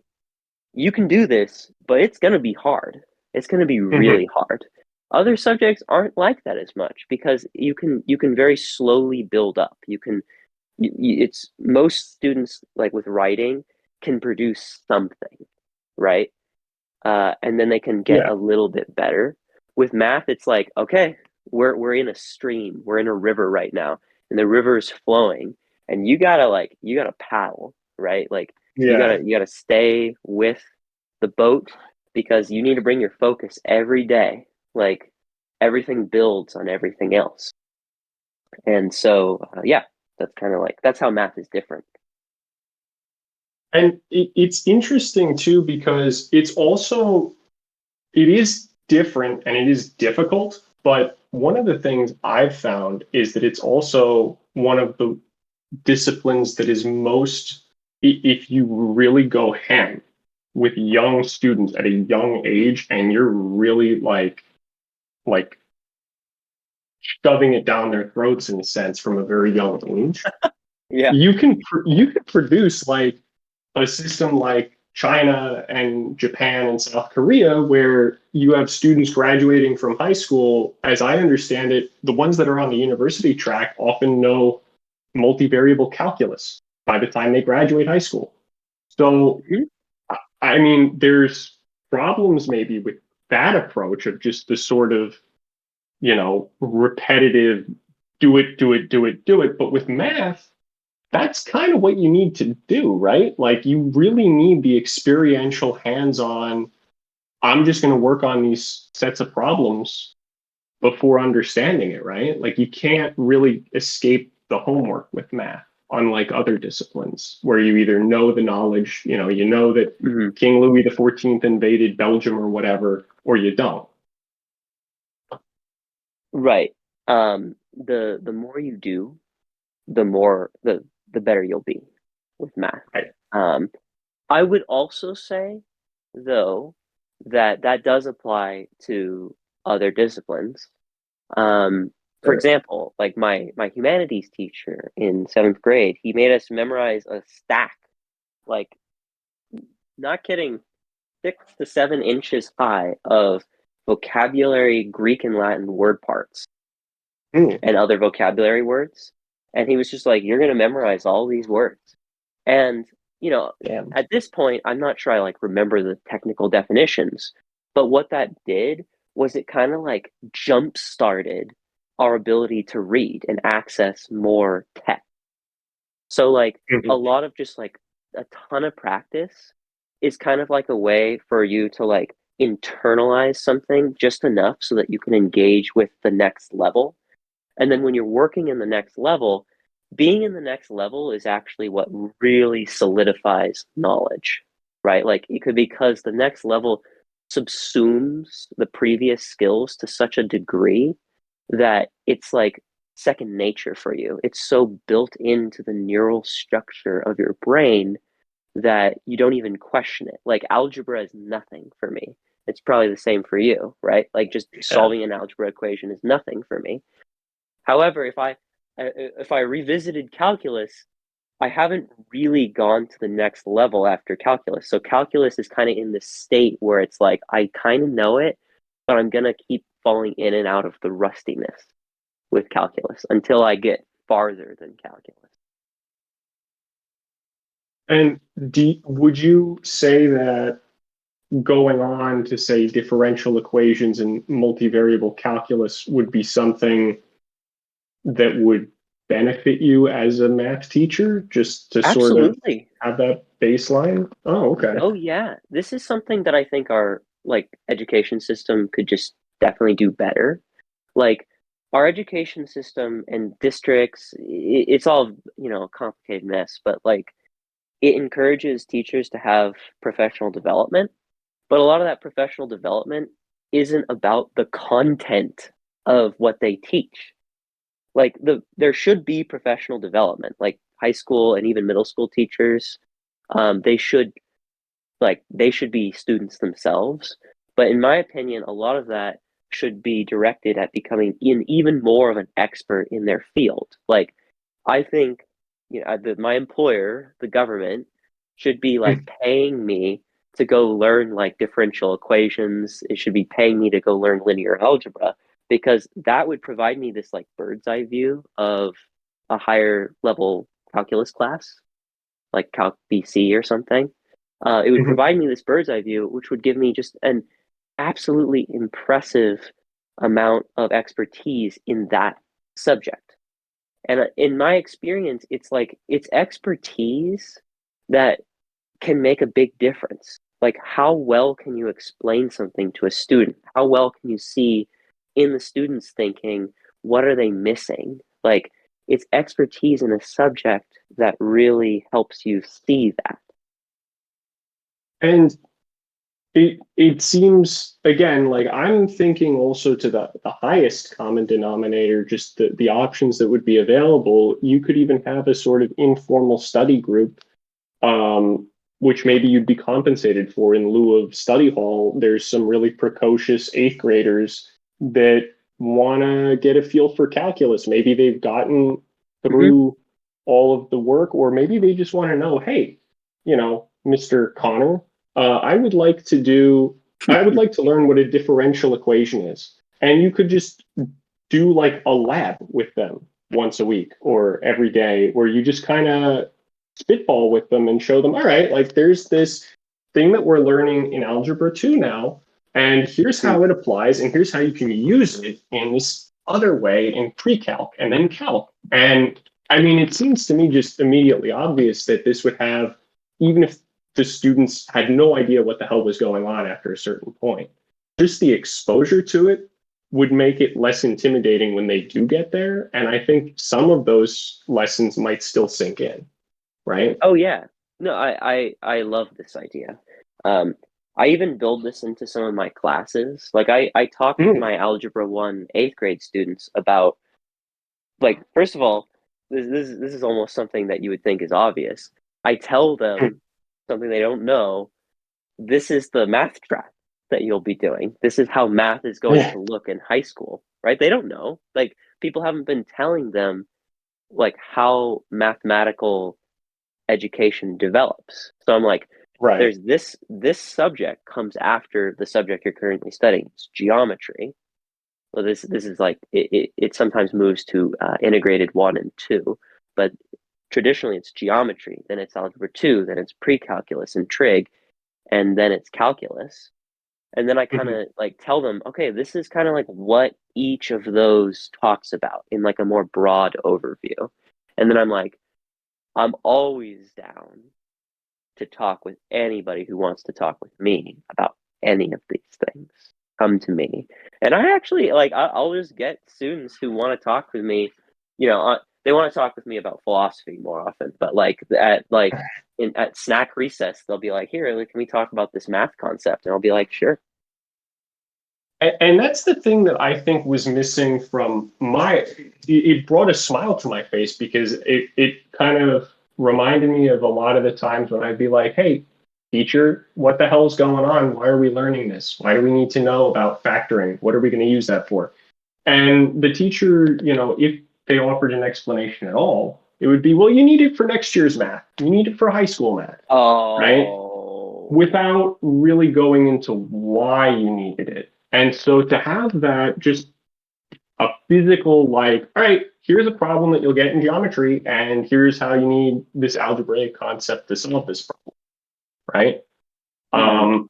you can do this, but it's going to be hard. It's going to be Mhm. really hard. Other subjects aren't like that as much because you can very slowly build up. It's most students like with writing can produce something, right? And then they can get Yeah. a little bit better. With math, it's like, okay, we're in a stream, we're in a river right now, and the river is flowing, and you gotta paddle, right? Like you Yeah. gotta you gotta stay with the boat because you need to bring your focus every day. Like everything builds on everything else, and so yeah, that's kind of like that's how math is different. And it's interesting too because it is different and it is difficult. But one of the things I've found is that it's also one of the disciplines that is most, if you really go ham with young students at a young age and you're really like shoving it down their throats in a sense from a very young age, Yeah, you can produce like a system like China and Japan and South Korea, where you have students graduating from high school, as I understand it, the ones that are on the university track often know multivariable calculus by the time they graduate high school. So, I mean, there's problems maybe with that approach of just the sort of, repetitive do it, do it, do it, do it. But with math, that's kind of what you need to do, right? Like you really need the experiential hands-on, I'm just going to work on these sets of problems before understanding it, right? Like you can't really escape the homework with math, unlike other disciplines where you either know the knowledge, you know that King Louis XIV invaded Belgium or whatever, or you don't. Right. The more you do, the better you'll be with math. Right. I would also say, though, that does apply to other disciplines. For example, like my humanities teacher in 7th grade, he made us memorize a stack, like, not kidding, 6 to 7 inches high of vocabulary, Greek and Latin word parts and other vocabulary words. And he was just like, you're going to memorize all these words. And, at this point, I'm not sure I like remember the technical definitions, but what that did was it kind of like jump started our ability to read and access more text. So like a lot of just like a ton of practice is kind of like a way for you to like internalize something just enough so that you can engage with the next level. And then when you're working in the next level, being in the next level is actually what really solidifies knowledge, right? Like it could, because the next level subsumes the previous skills to such a degree that it's like second nature for you. It's so built into the neural structure of your brain that you don't even question it. Like algebra is nothing for me. It's probably the same for you, right? Like just solving an algebra equation is nothing for me. However, if I revisited calculus, I haven't really gone to the next level after calculus. So calculus is kind of in this state where it's like I kind of know it, but I'm gonna keep falling in and out of the rustiness with calculus until I get farther than calculus. And would you say that going on to say differential equations and multivariable calculus would be something that would benefit you as a math teacher, just to sort of Absolutely. have that baseline? Oh, okay. Oh yeah. This is something that I think our like education system could just definitely do better. Like our education system and districts, it's all, a complicated mess, but like it encourages teachers to have professional development, but a lot of that professional development isn't about the content of what they teach. Like there should be professional development, like high school and even middle school teachers. They should be students themselves. But in my opinion, a lot of that should be directed at becoming even more of an expert in their field. Like I think, my employer, the government, should be like paying me to go learn like differential equations. It should be paying me to go learn linear algebra, because that would provide me this like bird's eye view of a higher level calculus class, like Calc BC or something. It would provide me this bird's eye view, which would give me just an absolutely impressive amount of expertise in that subject. And in my experience, it's like it's expertise that can make a big difference. Like, how well can you explain something to a student? How well can you see in the student's thinking, what are they missing? Like, it's expertise in a subject that really helps you see that. And it seems, again, like I'm thinking also to the highest common denominator, just the options that would be available. You could even have a sort of informal study group, which maybe you'd be compensated for in lieu of study hall. There's some really precocious eighth graders that want to get a feel for calculus. Maybe they've gotten through all of the work, or maybe they just want to know, hey, Mr. Connor, I would like to learn what a differential equation is. And you could just do like a lab with them once a week or every day, where you just kind of spitball with them and show them, all right, like there's this thing that we're learning in algebra 2 now, and here's how it applies, and here's how you can use it in this other way in pre-calc and then calc. And I mean, it seems to me just immediately obvious that this would have, even if the students had no idea what the hell was going on after a certain point, just the exposure to it would make it less intimidating when they do get there. And I think some of those lessons might still sink in, right? Oh yeah. No, I love this idea. Um, I even build this into some of my classes. Like I talk to Mm. my Algebra 1 eighth grade students about, like, first of all, this is almost something that you would think is obvious. I tell them something they don't know. This is the math track that you'll be doing. This is how math is going Yeah. to look in high school, right? They don't know. Like, people haven't been telling them like how mathematical education develops. So I'm like, Right. there's this subject comes after the subject you're currently studying. It's geometry. Well, this is like it sometimes moves to integrated 1 and 2, but traditionally it's geometry. Then it's algebra 2. Then it's pre-calculus and trig, and then it's calculus. And then I kind Mhm. of like tell them, okay, this is kind of like what each of those talks about in like a more broad overview. And then I'm like, I'm always down to talk with anybody who wants to talk with me about any of these things. Come to me. And I actually like, I'll just get students who want to talk with me. They want to talk with me about philosophy more often, but at snack recess, they'll be like, here, like, can we talk about this math concept? And I'll be like, sure. And that's the thing that I think was missing from it brought a smile to my face because it kind of reminded me of a lot of the times when I'd be like, hey, teacher, what the hell's going on? Why are we learning this? Why do we need to know about factoring? What are we going to use that for? And the teacher, if they offered an explanation at all, it would be, well, you need it for next year's math. You need it for high school math, right? Oh, Without really going into why you needed it. And so to have that just a physical, like, all right, here's a problem that you'll get in geometry, and here's how you need this algebraic concept to solve this problem, right? mhm.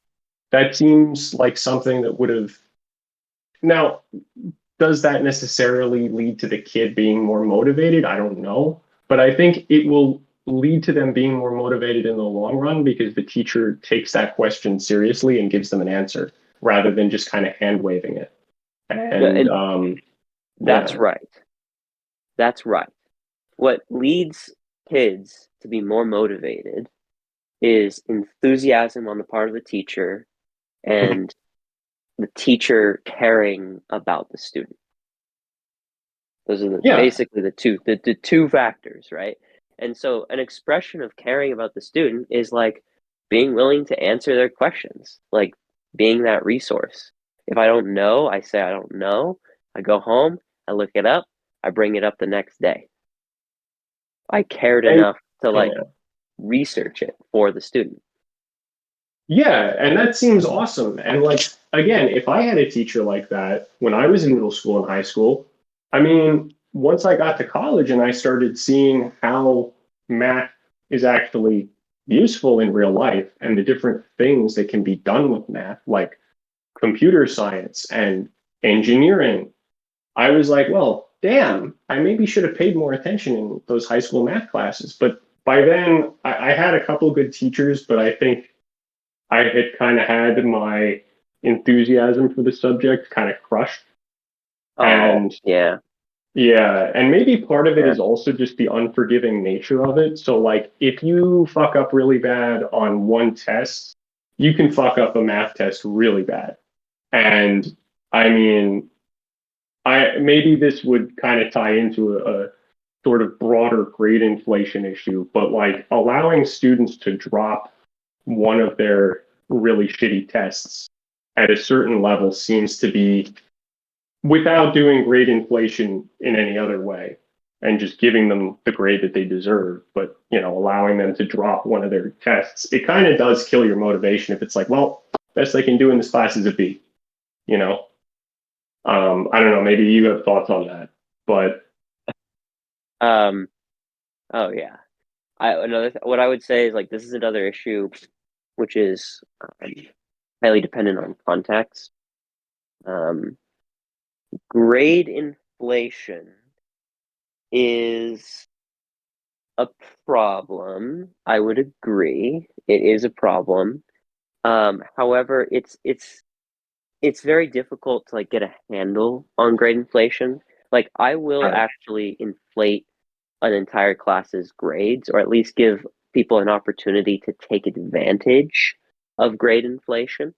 That seems like something that would have. Now, does that necessarily lead to the kid being more motivated? I don't know. But I think it will lead to them being more motivated in the long run because the teacher takes that question seriously and gives them an answer rather than just kind of hand waving it. No, And and that's yeah, right. That's right. What leads kids to be more motivated is enthusiasm on the part of the teacher and the teacher caring about the student. Those are yeah. basically the two factors, right? And so an expression of caring about the student is like being willing to answer their questions, like being that resource. If I don't know, I say I don't know. I go home, I look it up, I bring it up the next day. I cared And enough to like yeah, research it for the student. yeah, and that seems awesome. And like again, if I had a teacher like that when I was in middle school and high school, I mean, once I got to college and I started seeing how math is actually useful in real life and the different things that can be done with math, like computer science and engineering, I was like, well, damn, I maybe should have paid more attention in those high school math classes. But by then, I had a couple good teachers, but I think I had kind of had my enthusiasm for the subject kind of crushed. Oh, And yeah. yeah, and maybe part of it Yeah. is also just the unforgiving nature of it. So, like, if you fuck up really bad on one test, you can fuck up a math test really bad. And I mean, I maybe this would kind of tie into a sort of broader grade inflation issue, but like allowing students to drop one of their really shitty tests at a certain level seems to be without doing grade inflation in any other way and just giving them the grade that they deserve, but allowing them to drop one of their tests, it kind of does kill your motivation if it's like, well, best I can do in this class is a B, you know? I don't know, maybe you have thoughts on that, but Oh yeah. What I would say is like this is another issue, which is highly dependent on context. Um, Grade inflation is a problem. I would agree. It is a problem. However, it's very difficult to like get a handle on grade inflation. Like I will Right. actually inflate an entire class's grades, or at least give people an opportunity to take advantage of grade inflation.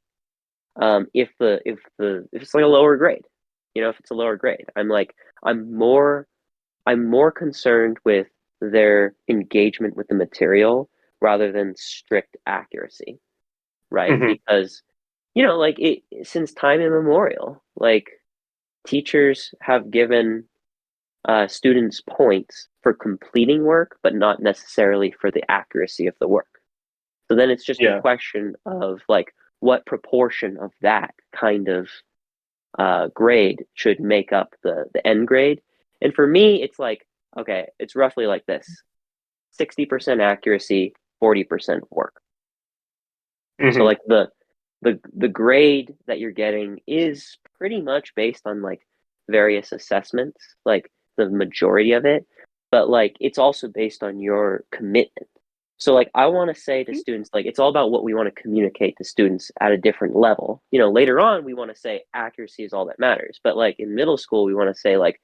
If it's like a lower grade, if it's a lower grade, I'm more I'm more concerned with their engagement with the material rather than strict accuracy, right? Mhm. Because like since time immemorial, like teachers have given students points for completing work, but not necessarily for the accuracy of the work. So then it's just a Yeah. question of like what proportion of that kind of grade should make up the end grade. And for me, it's like, okay, it's roughly like this: 60% accuracy, 40% work. So Mhm. like the grade that you're getting is pretty much based on like various assessments, like the majority of it, but like it's also based on your commitment. So like I want to say to students, like it's all about what we want to communicate to students at a different level. Later on we want to say accuracy is all that matters, but like in middle school we want to say like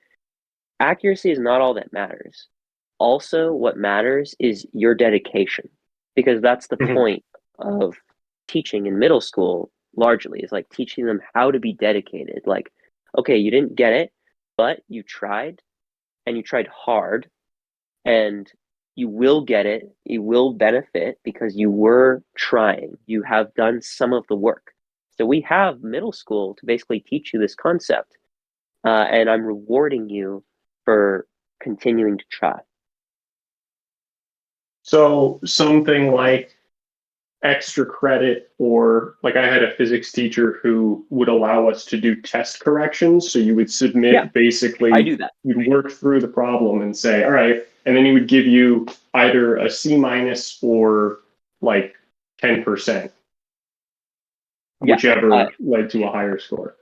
accuracy is not all that matters. Also, what matters is your dedication, because that's the Mhm. point of teaching in middle school largely, is like teaching them how to be dedicated. Like, okay, you didn't get it, but you tried and you tried hard, and you will get it. You will benefit because you were trying. You have done some of the work. So we have middle school to basically teach you this concept, and I'm rewarding you for continuing to try. So something like extra credit, or like I had a physics teacher who would allow us to do test corrections. So you would Yeah, submit I basically, do that. you'd work through the problem and say, all right, and then he would give you either a C minus or like 10%, Yeah, whichever led to a higher score.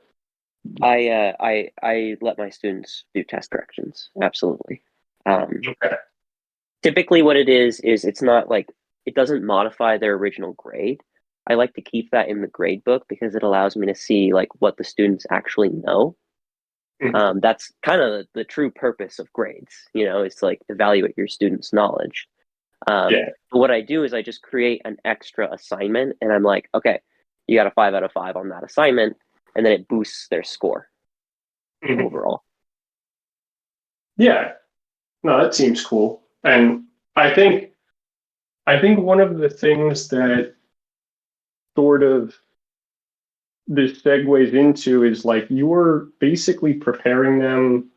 I let my students do test corrections. Absolutely. Um, Okay. Typically, what it is it's not like it doesn't modify their original grade. I like to keep that in the grade book because it allows me to see like what the students actually know. Mhm. That's kind of the true purpose of grades. Is to like evaluate your students' knowledge. Yeah. But what I do is I just create an extra assignment, and I'm like, okay, you got a 5 out of 5 on that assignment, and then it boosts their score Mhm. overall. Yeah. No, that seems cool. And I think I think one of the things that sort of this segues into is like you're basically preparing them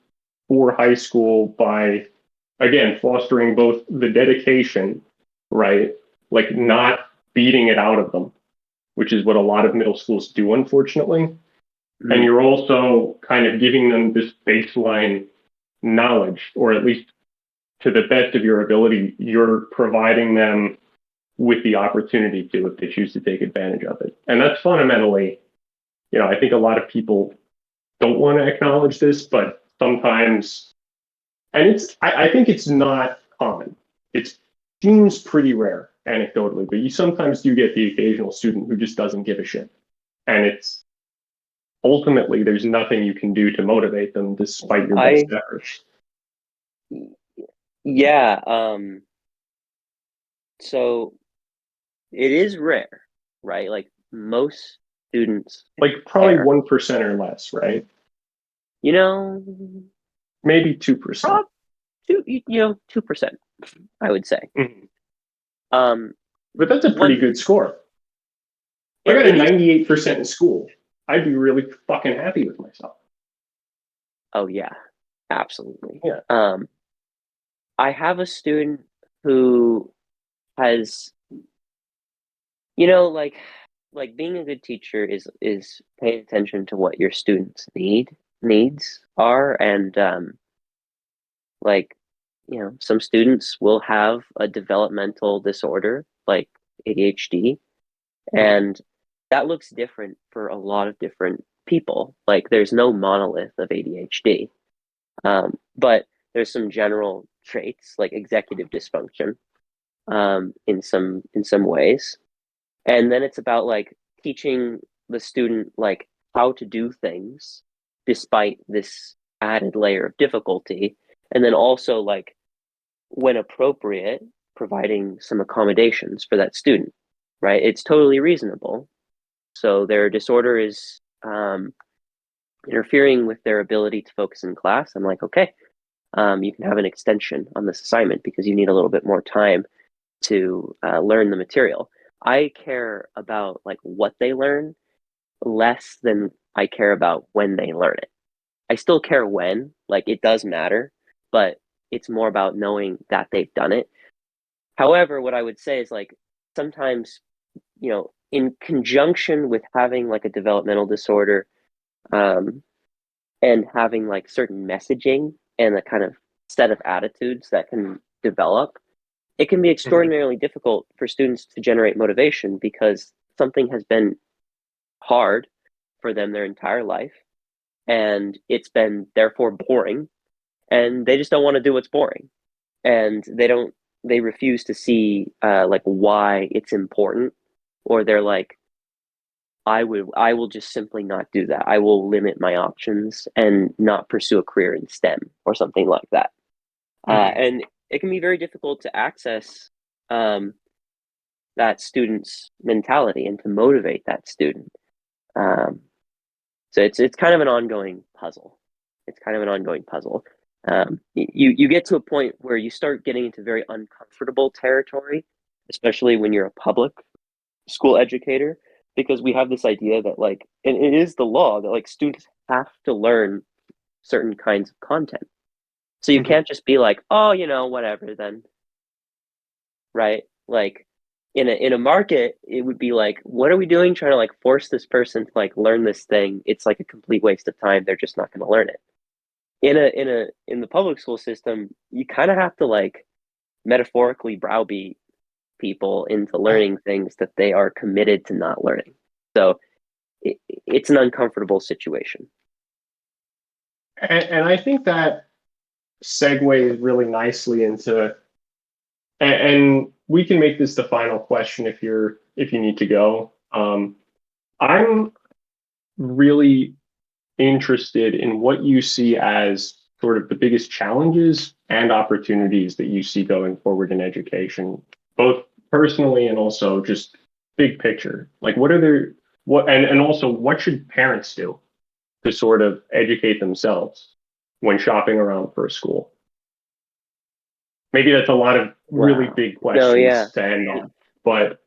for high school by, again, fostering both the dedication, right? Like not beating it out of them, which is what a lot of middle schools do, unfortunately. And Mhm. you're also kind of giving them this baseline knowledge, or at least to the best of your ability, you're providing them with the opportunity to if they choose to take advantage of it. And that's fundamentally, I think a lot of people don't want to acknowledge this, but sometimes, and I think it's not common. It seems pretty rare anecdotally, but you sometimes do get the occasional student who just doesn't give a shit. And it's ultimately, there's nothing you can do to motivate them despite your best I efforts. Yeah, so it is rare, right? Like most students Like probably care. 1% or less, right? You know, Maybe 2%. prob 2%, I would say. Mhm. Um, But that's a pretty one good score. If I got a it is 98% in school, I'd be really fucking happy with myself. Oh yeah, absolutely. Yeah. I have a student who has, like being a good teacher is paying attention to what your students needs are, and like some students will have a developmental disorder like ADHD, and that looks different for a lot of different people. Like there's no monolith of ADHD, but there's some general traits like executive dysfunction, in some ways, and then it's about like teaching the student like how to do things despite this added layer of difficulty, and then also like when appropriate, providing some accommodations for that student, right? It's totally reasonable. So their disorder is interfering with their ability to focus in class. I'm like, okay, you can have an extension on this assignment because you need a little bit more time to learn the material. I care about like what they learn less than I care about when they learn it. I still care when, like it does matter, but it's more about knowing that they've done it. However, what I would say is like sometimes, in conjunction with having like a developmental disorder, um, and having like certain messaging and a kind of set of attitudes that can develop, it can be Mhm. extraordinarily difficult for students to generate motivation because something has been hard for them their entire life, and it's been therefore boring, and they just don't want to do what's boring, and they refuse to see like why it's important, or they're like, I will just simply not do that. I will limit my options and not pursue a career in STEM or something like that. Mhm. And it can be very difficult to access um, that student's mentality and to motivate that student. Um, so it's kind of an ongoing puzzle. It's kind of an ongoing puzzle. You get to a point where you start getting into very uncomfortable territory, especially when you're a public school educator, because we have this idea that like, and it is the law that like students have to learn certain kinds of content. So you Mhm. can't just be like, oh, whatever then, right? Like in a market, it would be like, what are we doing trying to like force this person to like learn this thing? It's like a complete waste of time. They're just not going to learn it. In the public school system, you kind of have to like metaphorically browbeat people into learning things that they are committed to not learning. So it's an uncomfortable situation. And I think that segues really nicely into, and we can make this the final question if you need to go. I'm really interested in what you see as sort of the biggest challenges and opportunities that you see going forward in education, both personally and also just big picture. Like what are there what and also what should parents do to sort of educate themselves when shopping around for a school? Maybe that's a lot of really Wow. big No, yeah. questions to end on, but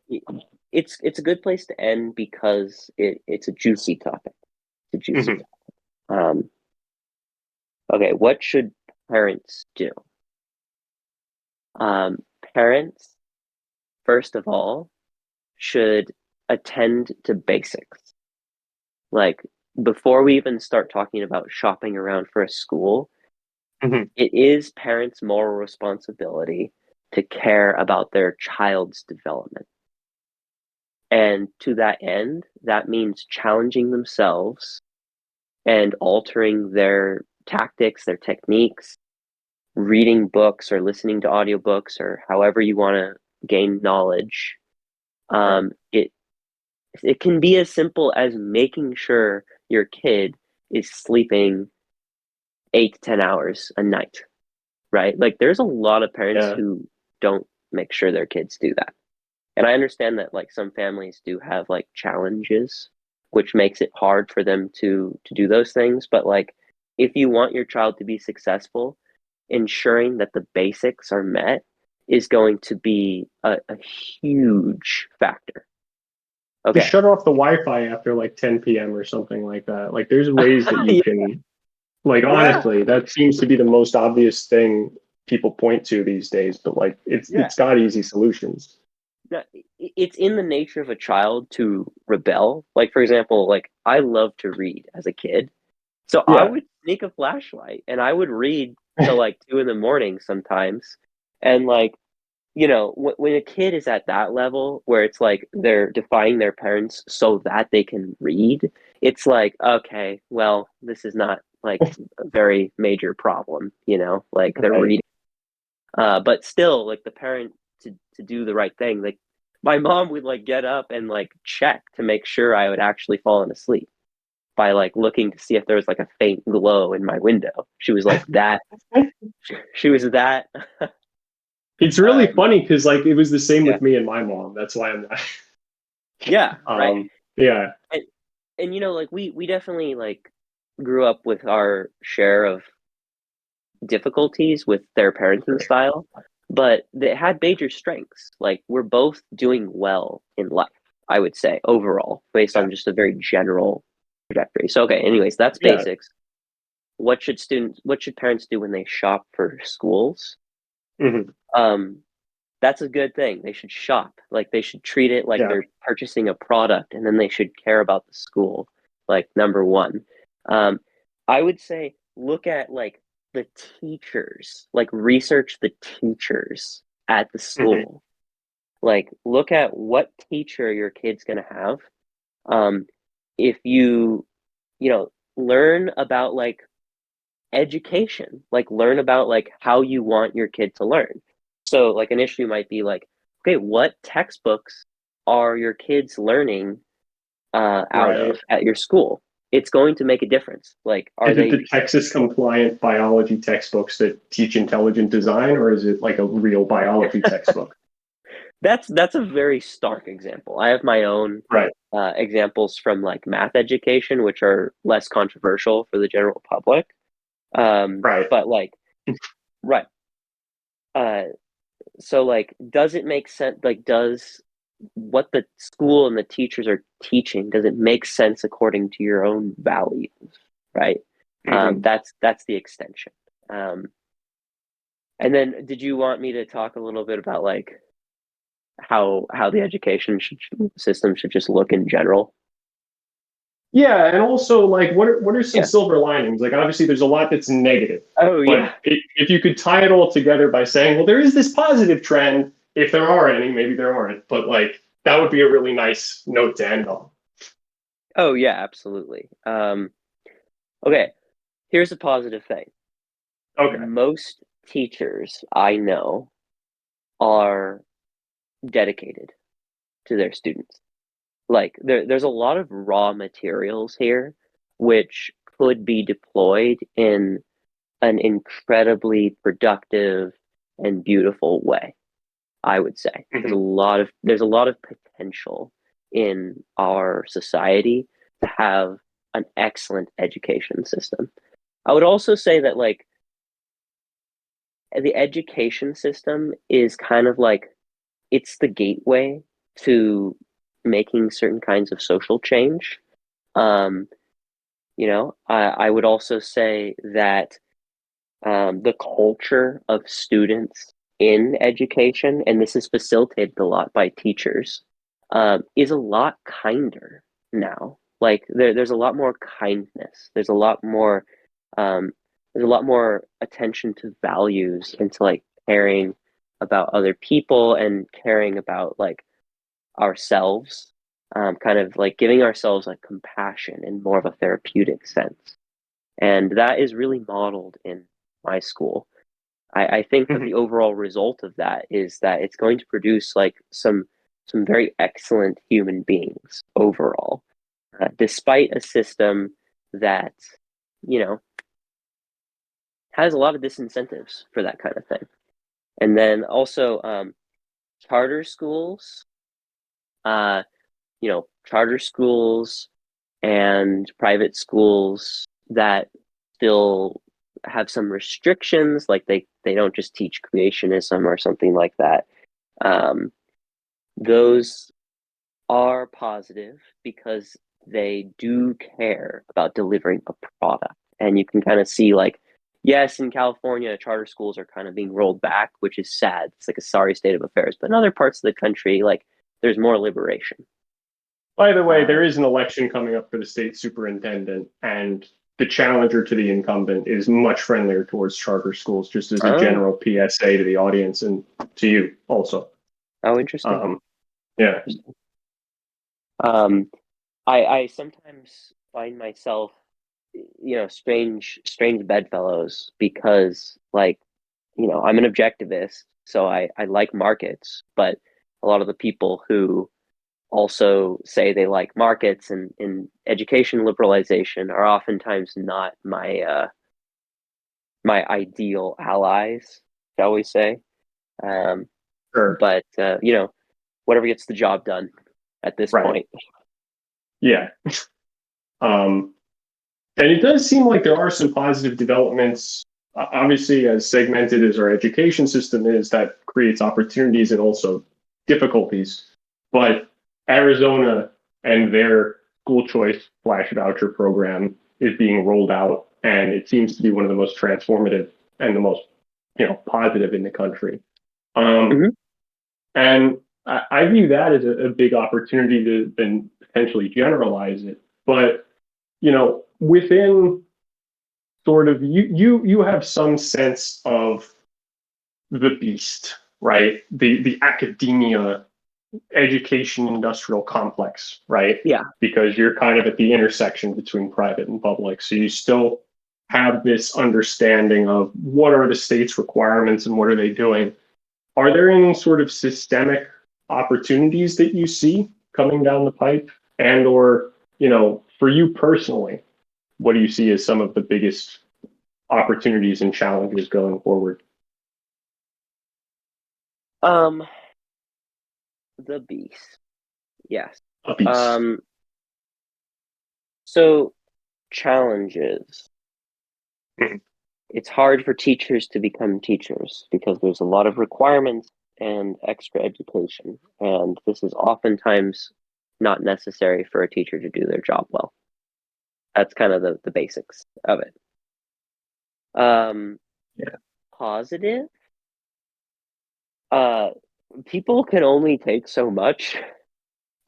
It's a good place to end because it's a juicy topic. It's a juicy mhm, topic. Okay, what should parents do? Um, Parents, first of all, should attend to basics. Like before we even start talking about shopping around for a school, mhm, it is parents' moral responsibility to care about their child's development. And to that end, that means challenging themselves and altering their tactics, their techniques, reading books or listening to audiobooks or however you want to gain knowledge. right. It can be as simple as making sure your kid is sleeping 8 to 10 hours a night, right? Like there's a lot of parents Yeah. who don't make sure their kids do that. And I understand that like some families do have like challenges, which makes it hard for them to do those things. But like if you want your child to be successful, ensuring that the basics are met is going to be a huge factor. Just Okay. shut off the Wi-Fi after like 10 p.m. or something like that. Like there's ways that you Yeah. can, like Yeah. honestly, that seems to be the most obvious thing people point to these days, but like Yeah. it's got easy solutions. It's in the nature of a child to rebel. Like, for example, like I love to read as a kid. So I Yeah. would sneak a flashlight and I would read till like 2 in the morning sometimes. And like, when a kid is at that level where it's like they're defying their parents so that they can read, it's like, okay, well, this is not like a very major problem, like they're Right. reading. But still, like the parent to do the right thing, like my mom would like get up and like check to make sure I would actually fallen asleep by like looking to see if there was like a faint glow in my window. She was like that. She was that. It's really Um, funny because like it was the same yeah, with me and my mom. That's why I'm not. yeah, right. Yeah. And like we definitely like grew up with our share of difficulties with their parenting style, but they had major strengths. Like we're both doing well in life, I would say, overall, based Yeah. on just a very general trajectory. So okay, anyways, that's Yeah. basics. What should parents do when they shop for schools? Hmm. Um, that's a good thing. They should shop. Like they should treat it like Yeah. they're purchasing a product, and then they should care about the school. Like number one, um, I would say look at like the teachers. Like research the teachers at the Hmm. school. Like look at what teacher your kid's gonna have. Um, if learn about like education, like learn about like how you want your kid to learn. So like an issue might be like, okay, what textbooks are your kids learning out of Right. at your school? It's going to make a difference. Like, are Is it they? the Texas compliant biology textbooks that teach intelligent design, or is it like a real biology textbook? That's a very stark example. I have my own Right. examples from like math education, which are less controversial for the general public. Right. But like, right. Uh, so like, does it make sense? Like, does what the school and the teachers are teaching, does it make sense according to your own values, right? Hmm. That's the extension. um, and then did you want me to talk a little bit about like how the education system should just look in general? Yeah, and also like what are some Yeah. silver linings? Like obviously there's a lot that's negative, Oh yeah. but if you could tie it all together by saying, well, there is this positive trend, if there are any, maybe there aren't, but like that would be a really nice note to end on. Oh yeah, absolutely. Okay, here's a positive thing. Okay. Most teachers I know are dedicated to their students. Like there's a lot of raw materials here which could be deployed in an incredibly productive and beautiful way, I would say. Hmm. There's a lot of potential in our society to have an excellent education system. I would also say that like the education system is kind of like it's the gateway to making certain kinds of social change. Um, I would also say that the culture of students in education, and this is facilitated a lot by teachers, is a lot kinder now. Like there's a lot more kindness. Um, there's a lot more attention to values and to like caring about other people and caring about like ourselves, kind of like giving ourselves like compassion in more of a therapeutic sense. And that is really modeled in my school. I think that Hmm. the overall result of that is that it's going to produce like some very excellent human beings overall, despite a system that you know has a lot of disincentives for that kind of thing. And then also charter schools, uh, charter schools and private schools that still have some restrictions, like they don't just teach creationism or something like that. Um, those are positive because they do care about delivering a product, and you can kind of see like. Yes, in California, charter schools are kind of being rolled back, which is sad. It's like a sorry state of affairs. But in other parts of the country, like there's more liberation. By the way, Uh, there is an election coming up for the state superintendent, and the challenger to the incumbent is much friendlier towards charter schools, just as a Oh, general PSA to the audience and to you also. oh, interesting. Yeah. Um, I sometimes find myself, strange bedfellows because, like, I'm an objectivist, so I like markets, but a lot of the people who also say they like markets and education liberalization are oftentimes not my ideal allies, shall we say. Um, Sure. but whatever gets the job done at this Right. point. Yeah. Um, and it does seem like there are some positive developments. Obviously, as segmented as our education system is, that creates opportunities and also difficulties. But Arizona and their school choice flash voucher program is being rolled out, and it seems to be one of the most transformative and the most, positive in the country. Um, Mm-hmm. and I view that as a big opportunity to then potentially generalize it. But within sort of you have some sense of the beast, right? The academia education industrial complex, right? Yeah. Because you're kind of at the intersection between private and public. So you still have this understanding of what are the state's requirements and what are they doing. Are there any sort of systemic opportunities that you see coming down the pipe? And or, for you personally, what do you see as some of the biggest opportunities and challenges going forward? Um, the beast. Yes. A beast. Um, so challenges. Mhm. It's hard for teachers to become teachers because there's a lot of requirements and extra education, and this is oftentimes not necessary for a teacher to do their job well. That's kind of the basics of it. Um, Yeah. Positive. Uh, People can only take so much,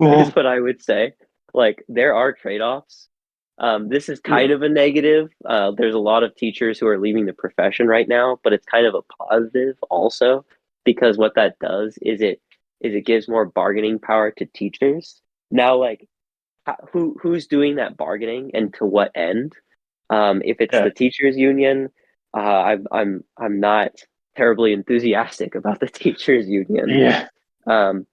is what I would say. Like, there are trade-offs. This is Yeah. kind of a negative. There's a lot of teachers who are leaving the profession right now, but it's kind of a positive also, because what that does is it gives more bargaining power to teachers. Now, like, who's doing that bargaining and to what end? If it's Yeah. the teachers union, I'm not terribly enthusiastic about the teachers union. Yeah. Um,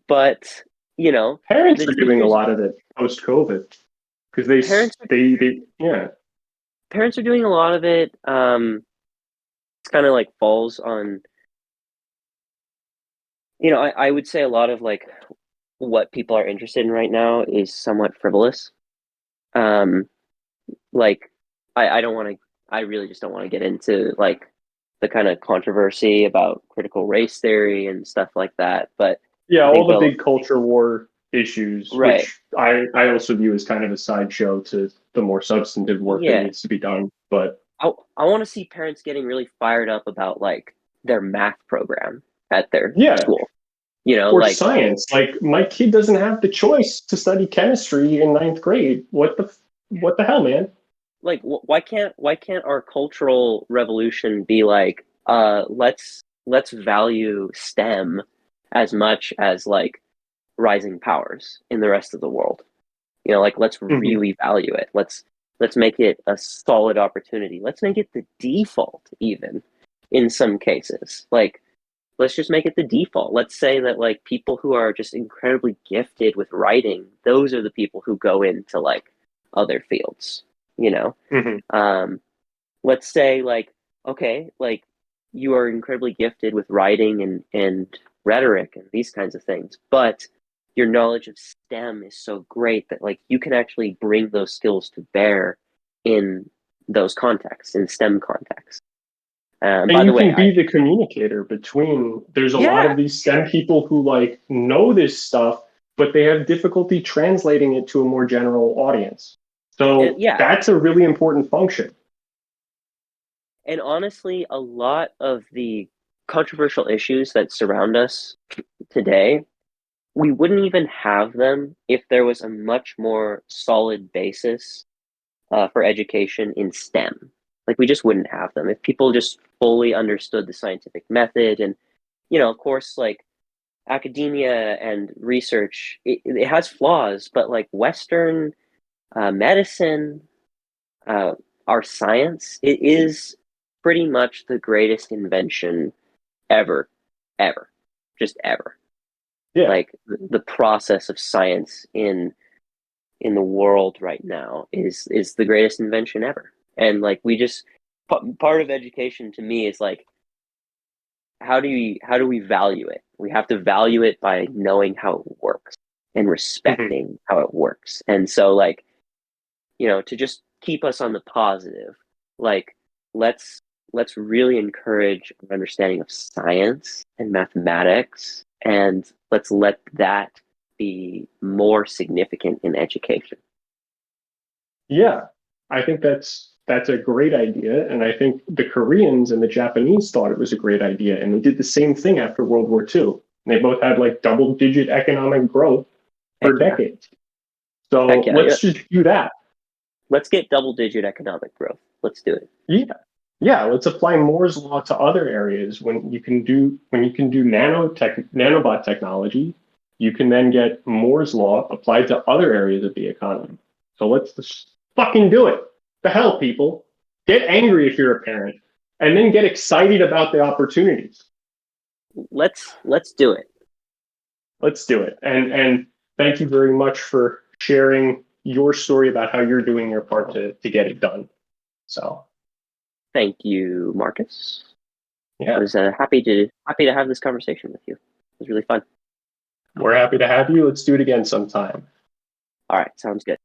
but Parents the are doing a teachers lot of it post COVID because parents yeah. parents are doing a lot of it. It's kind of like falls on, I would say a lot of like what people are interested in right now is somewhat frivolous. Um, like I don't want to, I really just don't want to get into like the kind of controversy about critical race theory and stuff like that. But Yeah, I all think the big culture war issues, right. which I also view as kind of a sideshow to the more substantive work that Yeah. needs to be done. But I want to see parents getting really fired up about like their math program at their yeah, school. or Like science. Like my kid doesn't have the choice to study chemistry in ninth grade. What the hell, man? why can't our cultural revolution be like let's value STEM as much as like rising powers in the rest of the world. Like let's Mhm. really value it. Let's make it a solid opportunity. Let's make it the default even in some cases. Like let's just make it the default. Let's say that like people who are just incredibly gifted with writing, those are the people who go into like other fields, you know? Mhm. Um, let's say like, okay, like you are incredibly gifted with writing and rhetoric and these kinds of things, but your knowledge of STEM is so great that like you can actually bring those skills to bear in those contexts, in STEM contexts. And By you the way, can be the communicator between, there's a lot yeah, of these STEM people who like know this stuff, but they have difficulty translating it to a more general audience. So yeah, that's a really important function. and honestly, a lot of the controversial issues that surround us today, we wouldn't even have them if there was a much more solid basis for education in STEM. Like we just wouldn't have them if people just fully understood the scientific method. And of course, like academia and research, it has flaws, but like Western medicine, our science, it is pretty much the greatest invention ever, ever, just ever. Yeah. Like the process of science in the world right now is the greatest invention ever. And like we just part of education to me is like how do we value it? We have to value it by knowing how it works and respecting how it works. And so like to just keep us on the positive, like let's really encourage our understanding of science and mathematics, and let's let that be more significant in education. Yeah, I think that's a great idea, and I think the Koreans and the Japanese thought it was a great idea, and they did the same thing after World War II. And they both had like double-digit economic growth for Heck yeah. decades. So Heck yeah. let's just do that. Let's get double-digit economic growth. Let's do it. Yeah, yeah. Let's apply Moore's law to other areas. When you can do nanobot technology, you can then get Moore's law applied to other areas of the economy. So let's just fucking do it. The hell, people. Get angry if you're a parent, and then get excited about the opportunities. Let's do it. Let's do it. And thank you very much for sharing your story about how you're doing your part to get it done. So Thank you, Marcus. yeah, I was happy to have this conversation with you. It was really fun. we're happy to have you. Let's do it again sometime. All right, sounds good.